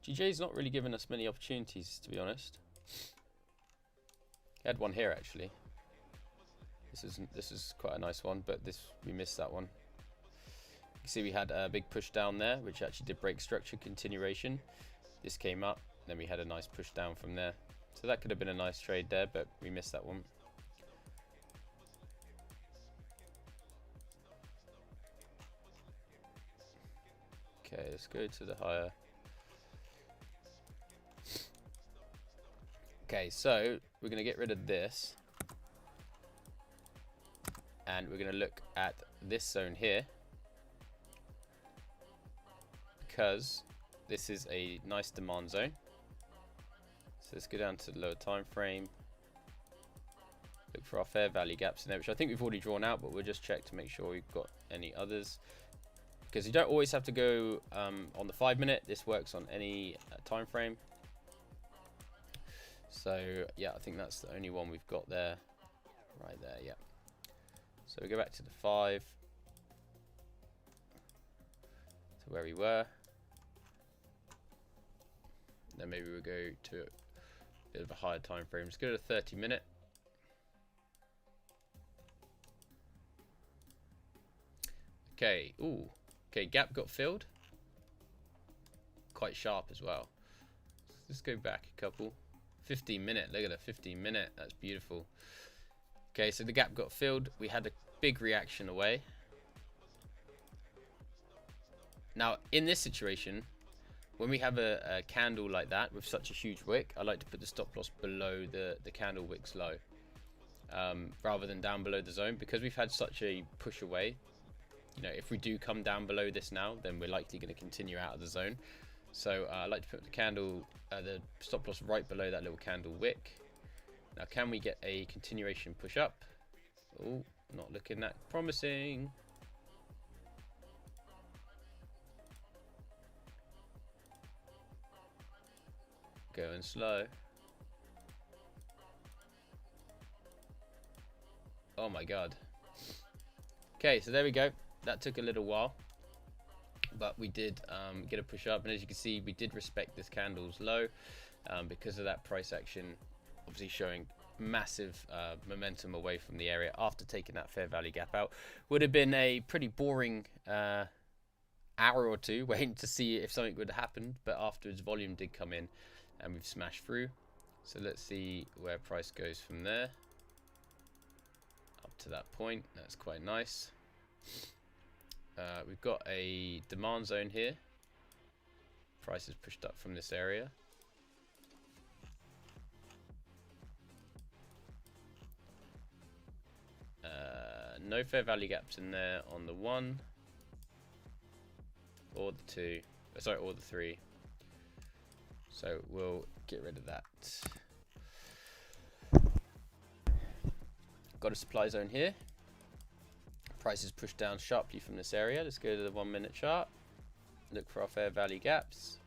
GJ's not really given us many opportunities, to be honest. He had one here actually. This is quite a nice one, but we missed that one. You can see we had a big push down there, which actually did break structure continuation. This came up, then we had a nice push down from there. So that could have been a nice trade there, but we missed that one. Okay, let's go to the higher. Okay, so we're going to get rid of this. And we're going to look at this zone here. Because this is a nice demand zone. So let's go down to the lower time frame. Look for our fair value gaps in there, which I think we've already drawn out, but we'll just check to make sure we've got any others. Because you don't always have to go on the 5-minute. This works on any time frame. So yeah, I think that's the only one we've got there. Right there, yeah. So we go back to the 5. To where we were. Then maybe we'll go to a bit of a higher time frame. Let's go to the 30-minute. Okay, ooh. Okay, gap got filled. Quite sharp as well. Let's go back a couple. 15-minute, look at the 15-minute, that's beautiful. Okay, so the gap got filled. We had a big reaction away. Now, in this situation, when we have a candle like that with such a huge wick, I like to put the stop loss below the candle wick's low, rather than down below the zone, because we've had such a push away. You know, if we do come down below this now, then we're likely going to continue out of the zone. So I like to put the candle, the stop loss right below that little candle wick. Now, can we get a continuation push up? Oh, not looking that promising. Going slow. Oh my god. Okay, so there we go. That took a little while, but we did get a push up, and as you can see, we did respect this candle's low because of that price action, obviously showing massive momentum away from the area after taking that fair value gap out. Would have been a pretty boring hour or two waiting to see if something would happen, but afterwards volume did come in and we've smashed through. So let's see where price goes from there up to that point. That's quite nice. We've got a demand zone here. Price is pushed up from this area. No fair value gaps in there on the 1 or the 2, sorry, or the 3. So we'll get rid of that. Got a supply zone here. Price is pushed down sharply from this area. Let's go to the 1-minute chart. Look for our fair value gaps.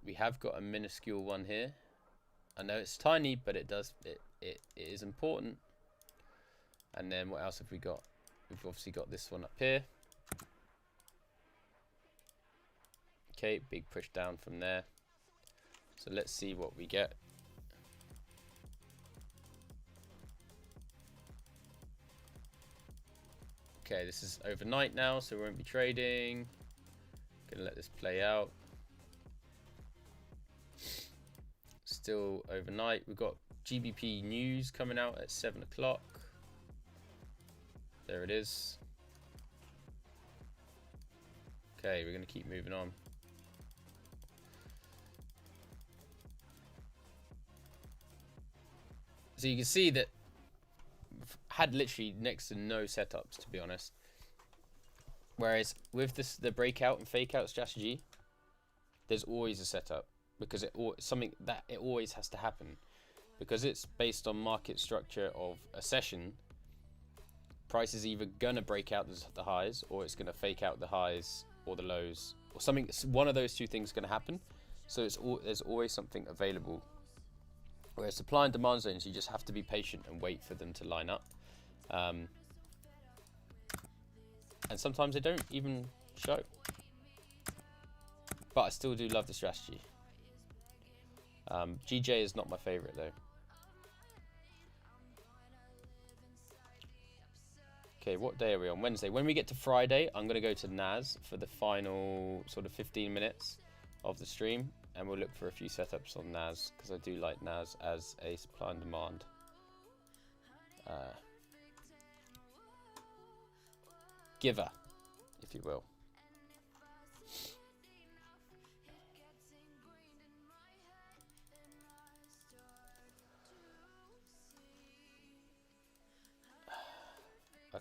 We have got a minuscule one here. I know it's tiny, but it is important. And then what else have we got? We've obviously got this one up here. Okay, big push down from there. So let's see what we get. Okay, this is overnight now, so we won't be trading. Gonna let this play out. Still overnight. We've got GBP news coming out at 7 o'clock. There it is. Okay, we're gonna keep moving on. So you can see that I've had literally next to no setups, to be honest. Whereas with this, the breakout and fake out strategy, there's always a setup, because it always has to happen, because it's based on market structure of a session. Price is either gonna break out the highs, or it's gonna fake out the highs or the lows, or something. One of those two things is gonna happen. So there's always something available. Whereas supply and demand zones, you just have to be patient and wait for them to line up. And sometimes they don't even show. But I still do love the strategy. GJ is not my favorite though. Okay, what day are we on? Wednesday. When we get to Friday, I'm going to go to NAS for the final sort of 15 minutes of the stream. And we'll look for a few setups on NAS, because I do like NAS as a supply and demand giver, if you will.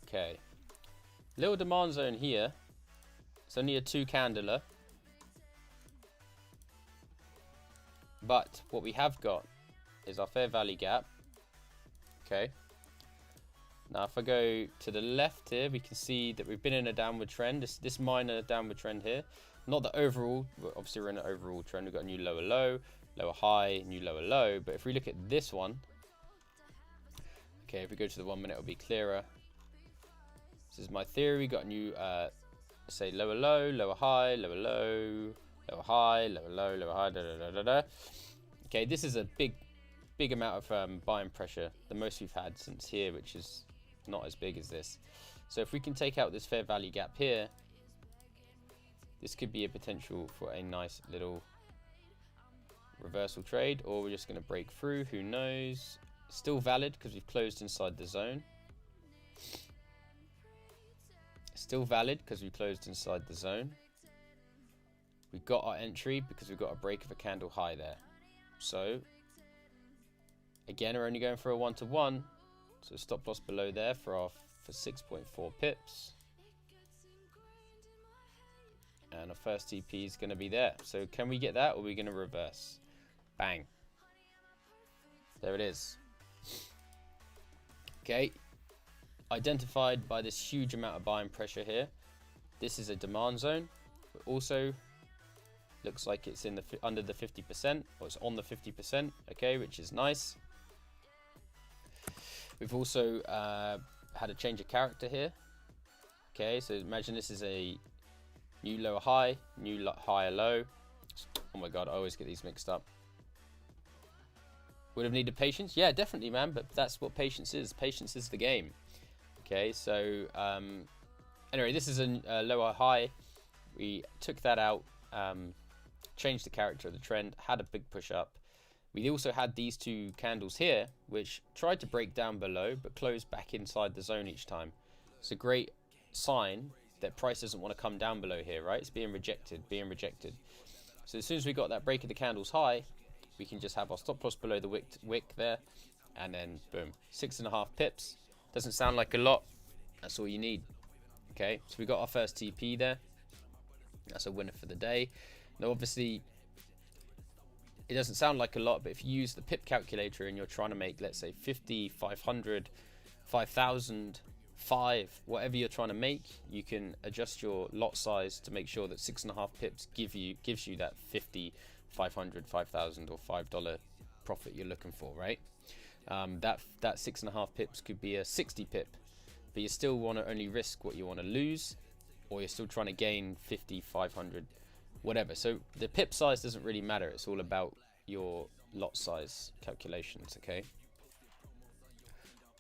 Okay, little demand zone here. It's only a 2-candler, but what we have got is our fair value gap. Okay, now if I go to the left here, we can see that we've been in a downward trend, this minor downward trend here. Not the overall, obviously we're in an overall trend. We've got a new lower low, lower high, new lower low. But if we look at this one, okay, if we go to the 1 minute, it'll be clearer. This is my theory. We got a new, say lower low, lower high, lower low, lower high, lower low, lower high, da da da da da. Okay, this is a big amount of buying pressure, the most we've had since here, which is not as big as this. So if we can take out this fair value gap here, this could be a potential for a nice little reversal trade, or we're just going to break through. Who knows? Still valid because we've closed inside the zone. Still valid because we closed inside the zone. We got our entry because we've got a break of a candle high there. So again, we're only going for a 1-to-1. So stop loss below there for 6.4 pips. And our first TP is going to be there. So can we get that, or are we going to reverse? Bang. There it is. Okay. Identified by this huge amount of buying pressure here. This is a demand zone. It also looks like it's in the under the 50%, or it's on the 50%. Okay, which is nice. We've also had a change of character here. Okay, so imagine this is a new lower high, new higher low. Oh my god, I always get these mixed up. Would have needed patience? Yeah, definitely, man, but that's what patience is. Patience is the game. Okay, so anyway, this is a lower high. We took that out, changed the character of the trend, had a big push up. We also had these two candles here, which tried to break down below, but closed back inside the zone each time. It's a great sign that price doesn't want to come down below here, right? It's being rejected. So as soon as we got that break of the candles high, we can just have our stop loss below the wick there, and then boom, 6.5 pips. Doesn't sound like a lot. That's all you need. Okay, so we got our first TP there. That's a winner for the day. Now, obviously, it doesn't sound like a lot, but if you use the pip calculator and you're trying to make, let's say, 50, 500, 5,000, 5, whatever you're trying to make, you can adjust your lot size to make sure that 6.5 pips gives you that 50, 500, 5,000, or $5 profit you're looking for, right? That 6.5 pips could be a 60 pip, but you still want to only risk what you want to lose, or you're still trying to gain 50, 500, whatever. So the pip size doesn't really matter. It's all about your lot size calculations, okay?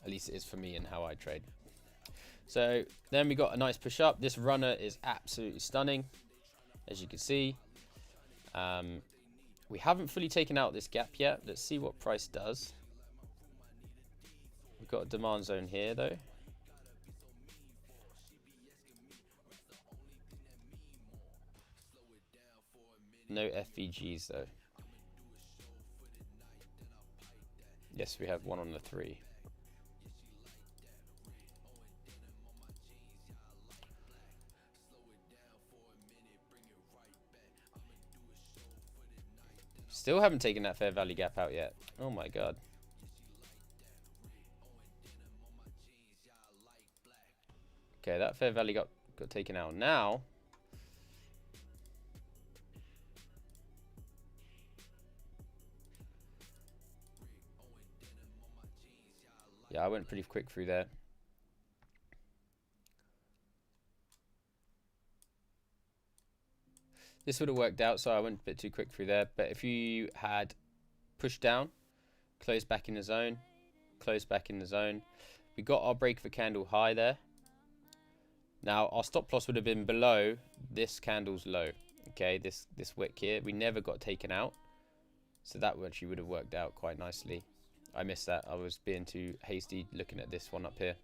At least it is for me and how I trade. So then we got a nice push up. This runner is absolutely stunning. as you can see. We haven't fully taken out this gap yet. Let's see what price does. We've got a demand zone here though. No FVGs though. Yes, we have one on the 3. Still haven't taken that fair value gap out yet. Oh my god. Okay, that fair value got taken out. Now yeah, I went pretty quick through there. This would have worked out, so I went a bit too quick through there. But if you had pushed down, closed back in the zone, closed back in the zone, we got our break of a candle high there. Now our stop loss would have been below this candle's low. Okay, this wick here, we never got taken out, so that actually would have worked out quite nicely. I missed that. I was being too hasty looking at this one up here.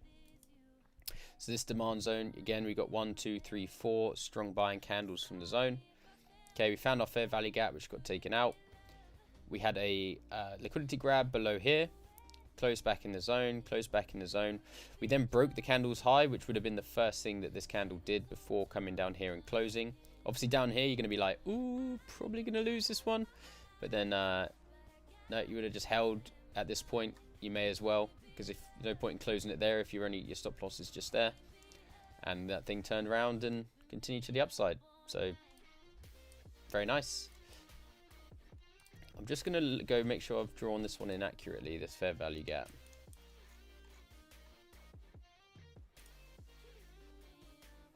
So this demand zone, again, we got 1, 2, 3, 4 strong buying candles from the zone. Okay, we found our fair value gap, which got taken out. We had a liquidity grab below here, closed back in the zone, closed back in the zone. We then broke the candle's high, which would have been the first thing that this candle did before coming down here and closing. Obviously down here, you're going to be like, ooh, probably going to lose this one. But then, no, you would have just held at this point. You may as well, because if no point in closing it there if your stop loss is just there. And that thing turned around and continued to the upside. So very nice. I'm just going to go make sure I've drawn this one in accurately, this fair value gap.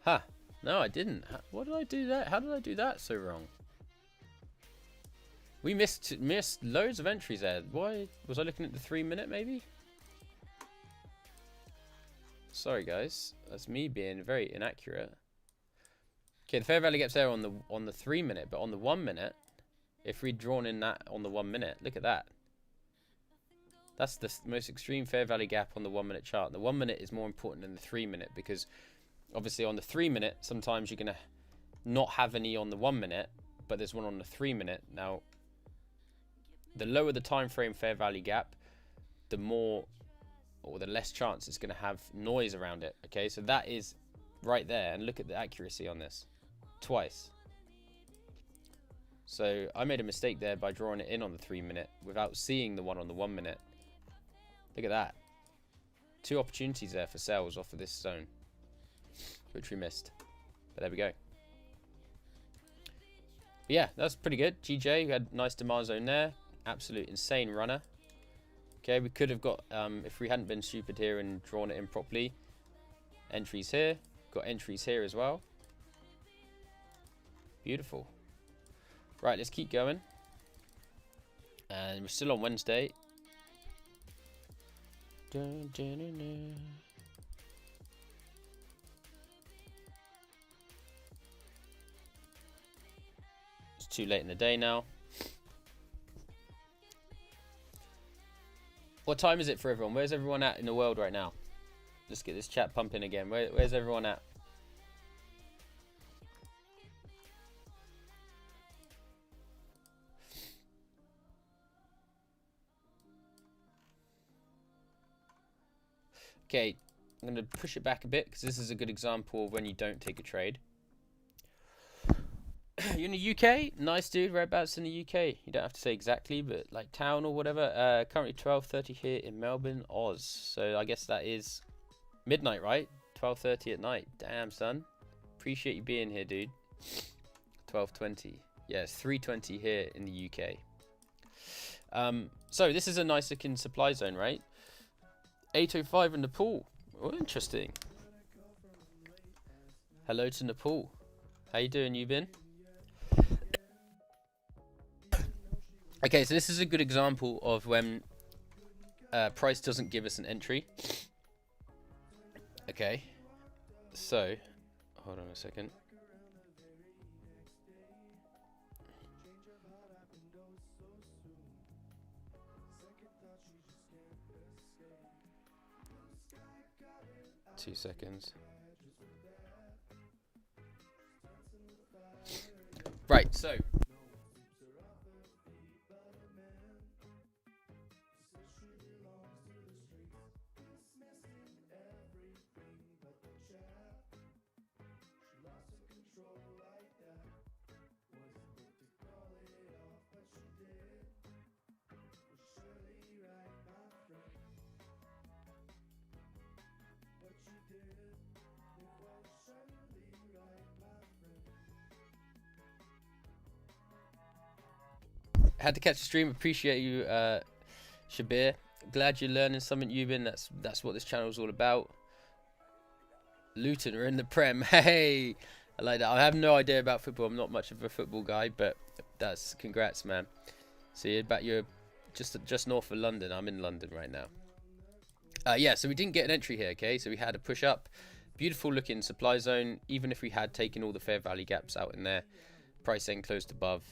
Huh. No, I didn't. What did I do that? How did I do that so wrong? We missed loads of entries there. Why? Was I looking at the 3 minute maybe? Sorry guys. That's me being very inaccurate. Okay, the fair value gap's there on the 3 minute, but on the 1 minute, if we'd drawn in that on the 1 minute, look at that. That's the most extreme fair value gap on the 1 minute chart. The 1 minute is more important than the 3 minute, because obviously on the 3 minute, sometimes you're gonna not have any on the 1 minute, but there's one on the 3 minute. Now, the lower the time frame fair value gap, the more or the less chance it's gonna have noise around it. Okay, so that is right there, and look at the accuracy on this. Twice. So I made a mistake there by drawing it in on the 3 minute without seeing the one on the 1 minute. Look at that. 2 opportunities there for sales off of this zone, which we missed. But there we go. But yeah, that's pretty good. GJ, we had a nice demand zone there. Absolute insane runner. Okay, we could have got, if we hadn't been stupid here and drawn it in properly, entries here. Got entries here as well. Beautiful. Right, let's keep going. And we're still on Wednesday. Dun, dun, dun, dun. It's too late in the day now. What time is it for everyone? Where's everyone at in the world right now? Let's get this chat pumping again. Where's everyone at? Okay, I'm going to push it back a bit because this is a good example of when you don't take a trade. You're in the UK? Nice, dude. Whereabouts in the UK? You don't have to say exactly, but like town or whatever. Currently 12:30 here in Melbourne, Oz. So I guess that is midnight, right? 12:30 at night. Damn, son. Appreciate you being here, dude. 12:20. Yeah, it's 3:20 here in the UK. So this is a nice looking supply zone, right? 8:05 in Nepal. Oh, interesting. Hello to Nepal. How you doing, Yubin? Okay, so this is a good example of when price doesn't give us an entry. Okay, so hold on a second. 2 seconds. Right, so had to catch the stream. Appreciate you, Shabir. Glad you're learning something, Ewan. That's what this channel is all about. Luton are in the Prem. Hey, I like that. I have no idea about football. I'm not much of a football guy, but that's congrats, man. So you're just north of London. I'm in London right now. Yeah, so we didn't get an entry here. Okay, so we had a push up. Beautiful looking supply zone. Even if we had taken all the fair value gaps out in there, price end closed above.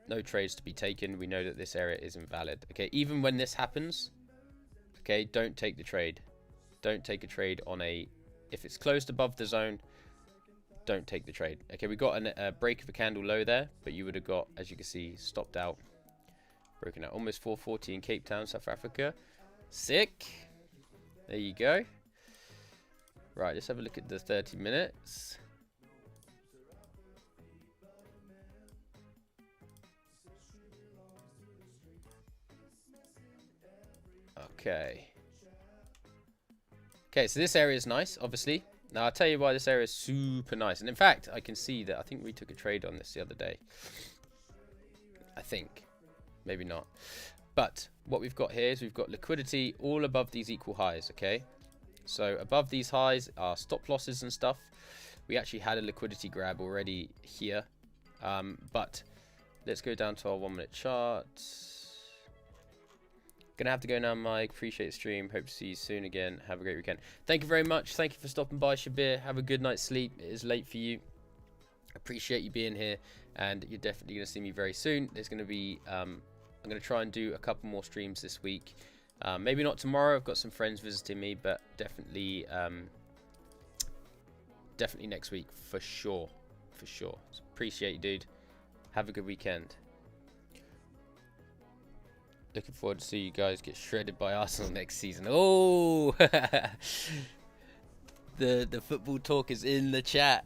No trades to be taken. We know that this area is invalid. Okay, even when this happens, okay, don't take the trade. Don't take a trade on a... If it's closed above the zone, don't take the trade. Okay, we got a break of a candle low there, but you would have got, as you can see, stopped out. Broken out. Almost 440 in Cape Town, South Africa. Sick. There you go. Right, let's have a look at the 30 minutes. Okay. Okay, so this area is nice, obviously. Now, I'll tell you why this area is super nice. And in fact, I can see that I think we took a trade on this the other day. I think. Maybe not. But what we've got here is we've got liquidity all above these equal highs, okay? So above these highs are stop losses and stuff. We actually had a liquidity grab already here. But let's go down to our 1 minute chart. Gonna have to go now, Mike. Appreciate the stream. Hope to see you soon again. Have a great weekend. Thank you very much. Thank you for stopping by, Shabir. Have a good night's sleep. It is late for you. Appreciate you being here, and you're definitely gonna see me very soon. There's gonna be I'm gonna try and do a couple more streams this week. Maybe not tomorrow. I've got some friends visiting me, but definitely definitely next week for sure. For sure. So appreciate you, dude. Have a good weekend. Looking forward to see you guys get shredded by Arsenal next season. Oh, the football talk is in the chat.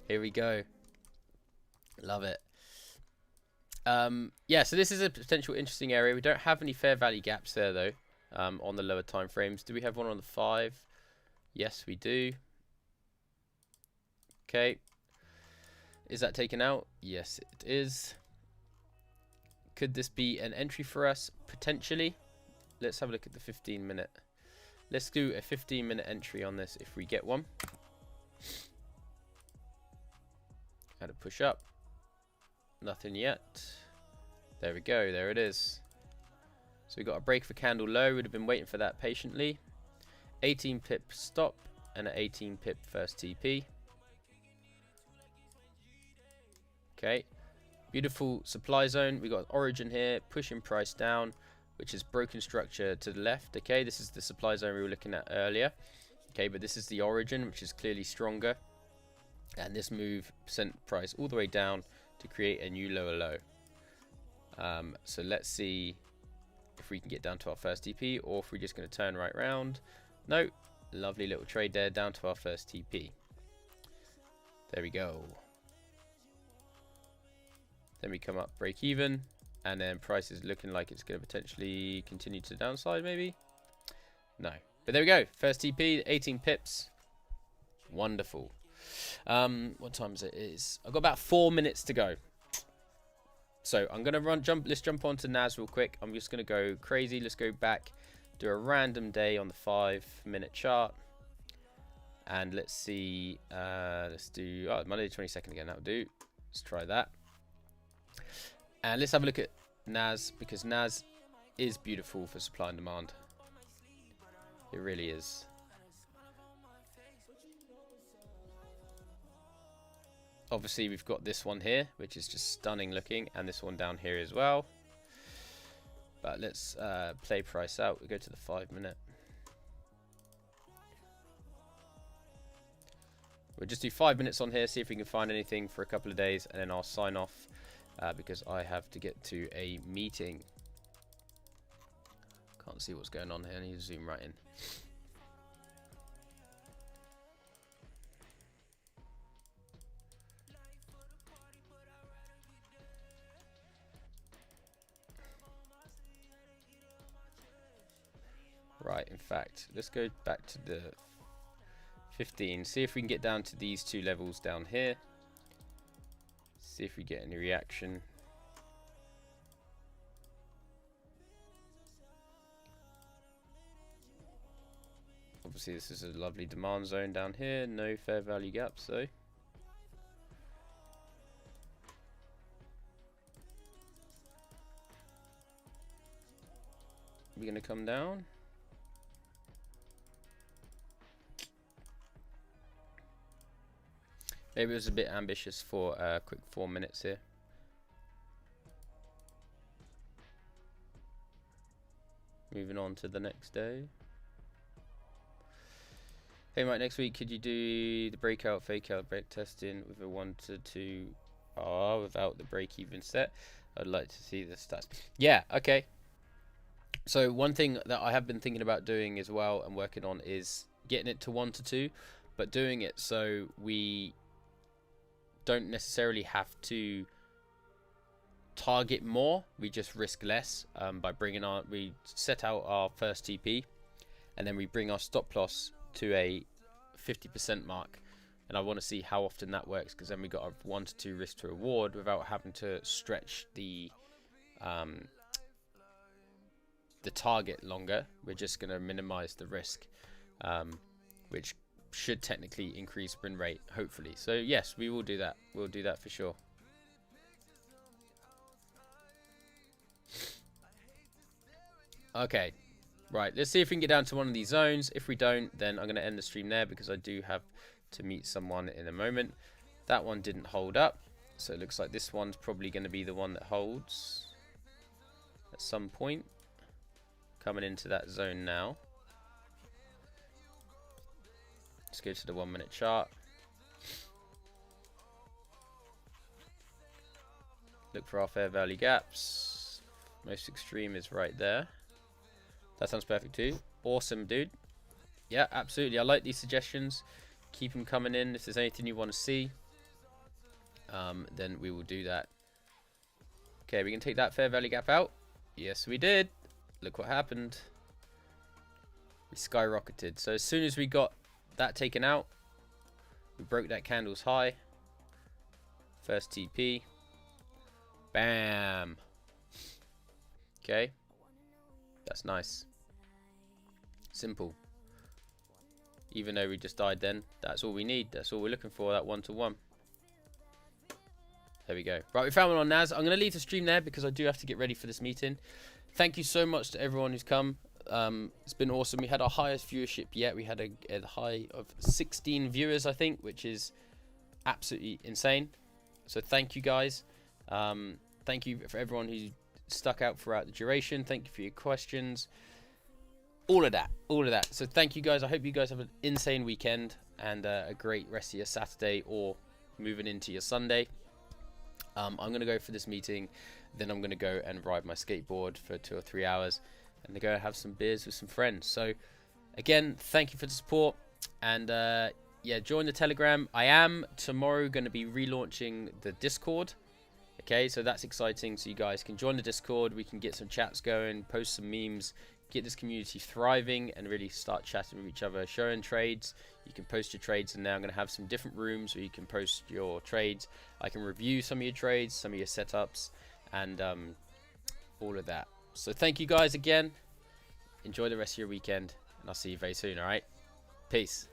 Here we go. Love it. Yeah, so this is a potential interesting area. We don't have any fair value gaps there though. On the lower time frames. Do we have one on the 5? Yes, we do. Okay. Is that taken out? Yes, it is. Could this be an entry for us? Potentially. Let's have a look at the 15-minute. Let's do a 15-minute entry on this if we get one. Had a push up. Nothing yet. There we go. There it is. So we got a break for candle low. Would have been waiting for that patiently. 18 pip stop and an 18 pip first TP. Okay. Beautiful supply zone. We got origin here, pushing price down, which is broken structure to the left. Okay, this is the supply zone we were looking at earlier. Okay, but this is the origin, which is clearly stronger. And this move sent price all the way down to create a new lower low. So let's see if we can get down to our first TP, or if we're just going to turn right round. No, lovely little trade there, down to our first TP. There we go. Then we come up break even, and then price is looking like it's going to potentially continue to the downside, maybe. No, but there we go. First TP, 18 pips. Wonderful. What time is it? I've got about 4 minutes to go. So I'm gonna let's jump onto NAS real quick. I'm just gonna go crazy. Let's go back, do a random day on the 5-minute chart, and let's see. Let's do Monday the 22nd again. That'll do. Let's try that. And let's have a look at NAS, because NAS is beautiful for supply and demand. It really is. Obviously, we've got this one here, which is just stunning looking, and this one down here as well. But let's play price out. We go to the 5 minute. We'll just do 5 minutes on here, see if we can find anything for a couple of days, and then I'll sign off because I have to get to a meeting. Can't see what's going on here. I need to zoom right in. Right, in fact, let's go back to the 15, see if we can get down to these two levels down here, see if we get any reaction. Obviously this is a lovely demand zone down here, no fair value gaps though. We're going to come down. Maybe it was a bit ambitious for a quick 4 minutes here. Moving on to the next day. Hey Mike, next week could you do the breakout, fake out, break testing with a 1 to 2 R without the break even set? I'd like to see the stats. Yeah, okay. So one thing that I have been thinking about doing as well and working on is getting it to 1 to 2, but doing it so we don't necessarily have to target more, we just risk less by bringing our, we set out our first TP and then we bring our stop loss to a 50% mark, and I want to see how often that works, because then we got a 1 to 2 risk to reward without having to stretch the target longer. We're just going to minimize the risk, which should technically increase win rate, hopefully. So yes, we will do that. We'll do that for sure. Okay, right, let's see if we can get down to one of these zones. If we don't, then I'm going to end the stream there because I do have to meet someone in a moment. That one didn't hold up, so it looks like this one's probably going to be the one that holds at some point. Coming into that zone now. Let's go to the 1 minute chart. Look for our fair value gaps. Most extreme is right there. That sounds perfect too. Awesome, dude. Yeah, absolutely. I like these suggestions. Keep them coming in. If there's anything you want to see, then we will do that. Okay, we can take that fair value gap out. Yes, we did. Look what happened. We skyrocketed. So as soon as we got that taken out, we broke that candle's high. First TP. Bam. Okay. That's nice. Simple. Even though we just died then, that's all we need. That's all we're looking for, that 1 to 1. There we go. Right, we found one on NAS. I'm going to leave the stream there because I do have to get ready for this meeting. Thank you so much to everyone who's come. It's been awesome. We had our highest viewership yet. We had a high of 16 viewers, I think, which is absolutely insane. So thank you guys. Thank you for everyone who stuck out throughout the duration. Thank you for your questions. All of that. So thank you guys. I hope you guys have an insane weekend and a great rest of your Saturday or moving into your Sunday. I'm going to go for this meeting. Then I'm going to go and ride my skateboard for 2 or 3 hours and go have some beers with some friends. So again, thank you for the support, and yeah, join the Telegram. I am tomorrow going to be relaunching the Discord. Okay, so that's exciting. So you guys can join the Discord. We can get some chats going, post some memes, get this community thriving, and really start chatting with each other, showing trades. You can post your trades, and now I'm going to have some different rooms where you can post your trades. I can review some of your trades, some of your setups, and all of that. So thank you guys again. Enjoy the rest of your weekend, and I'll see you very soon. All right, peace.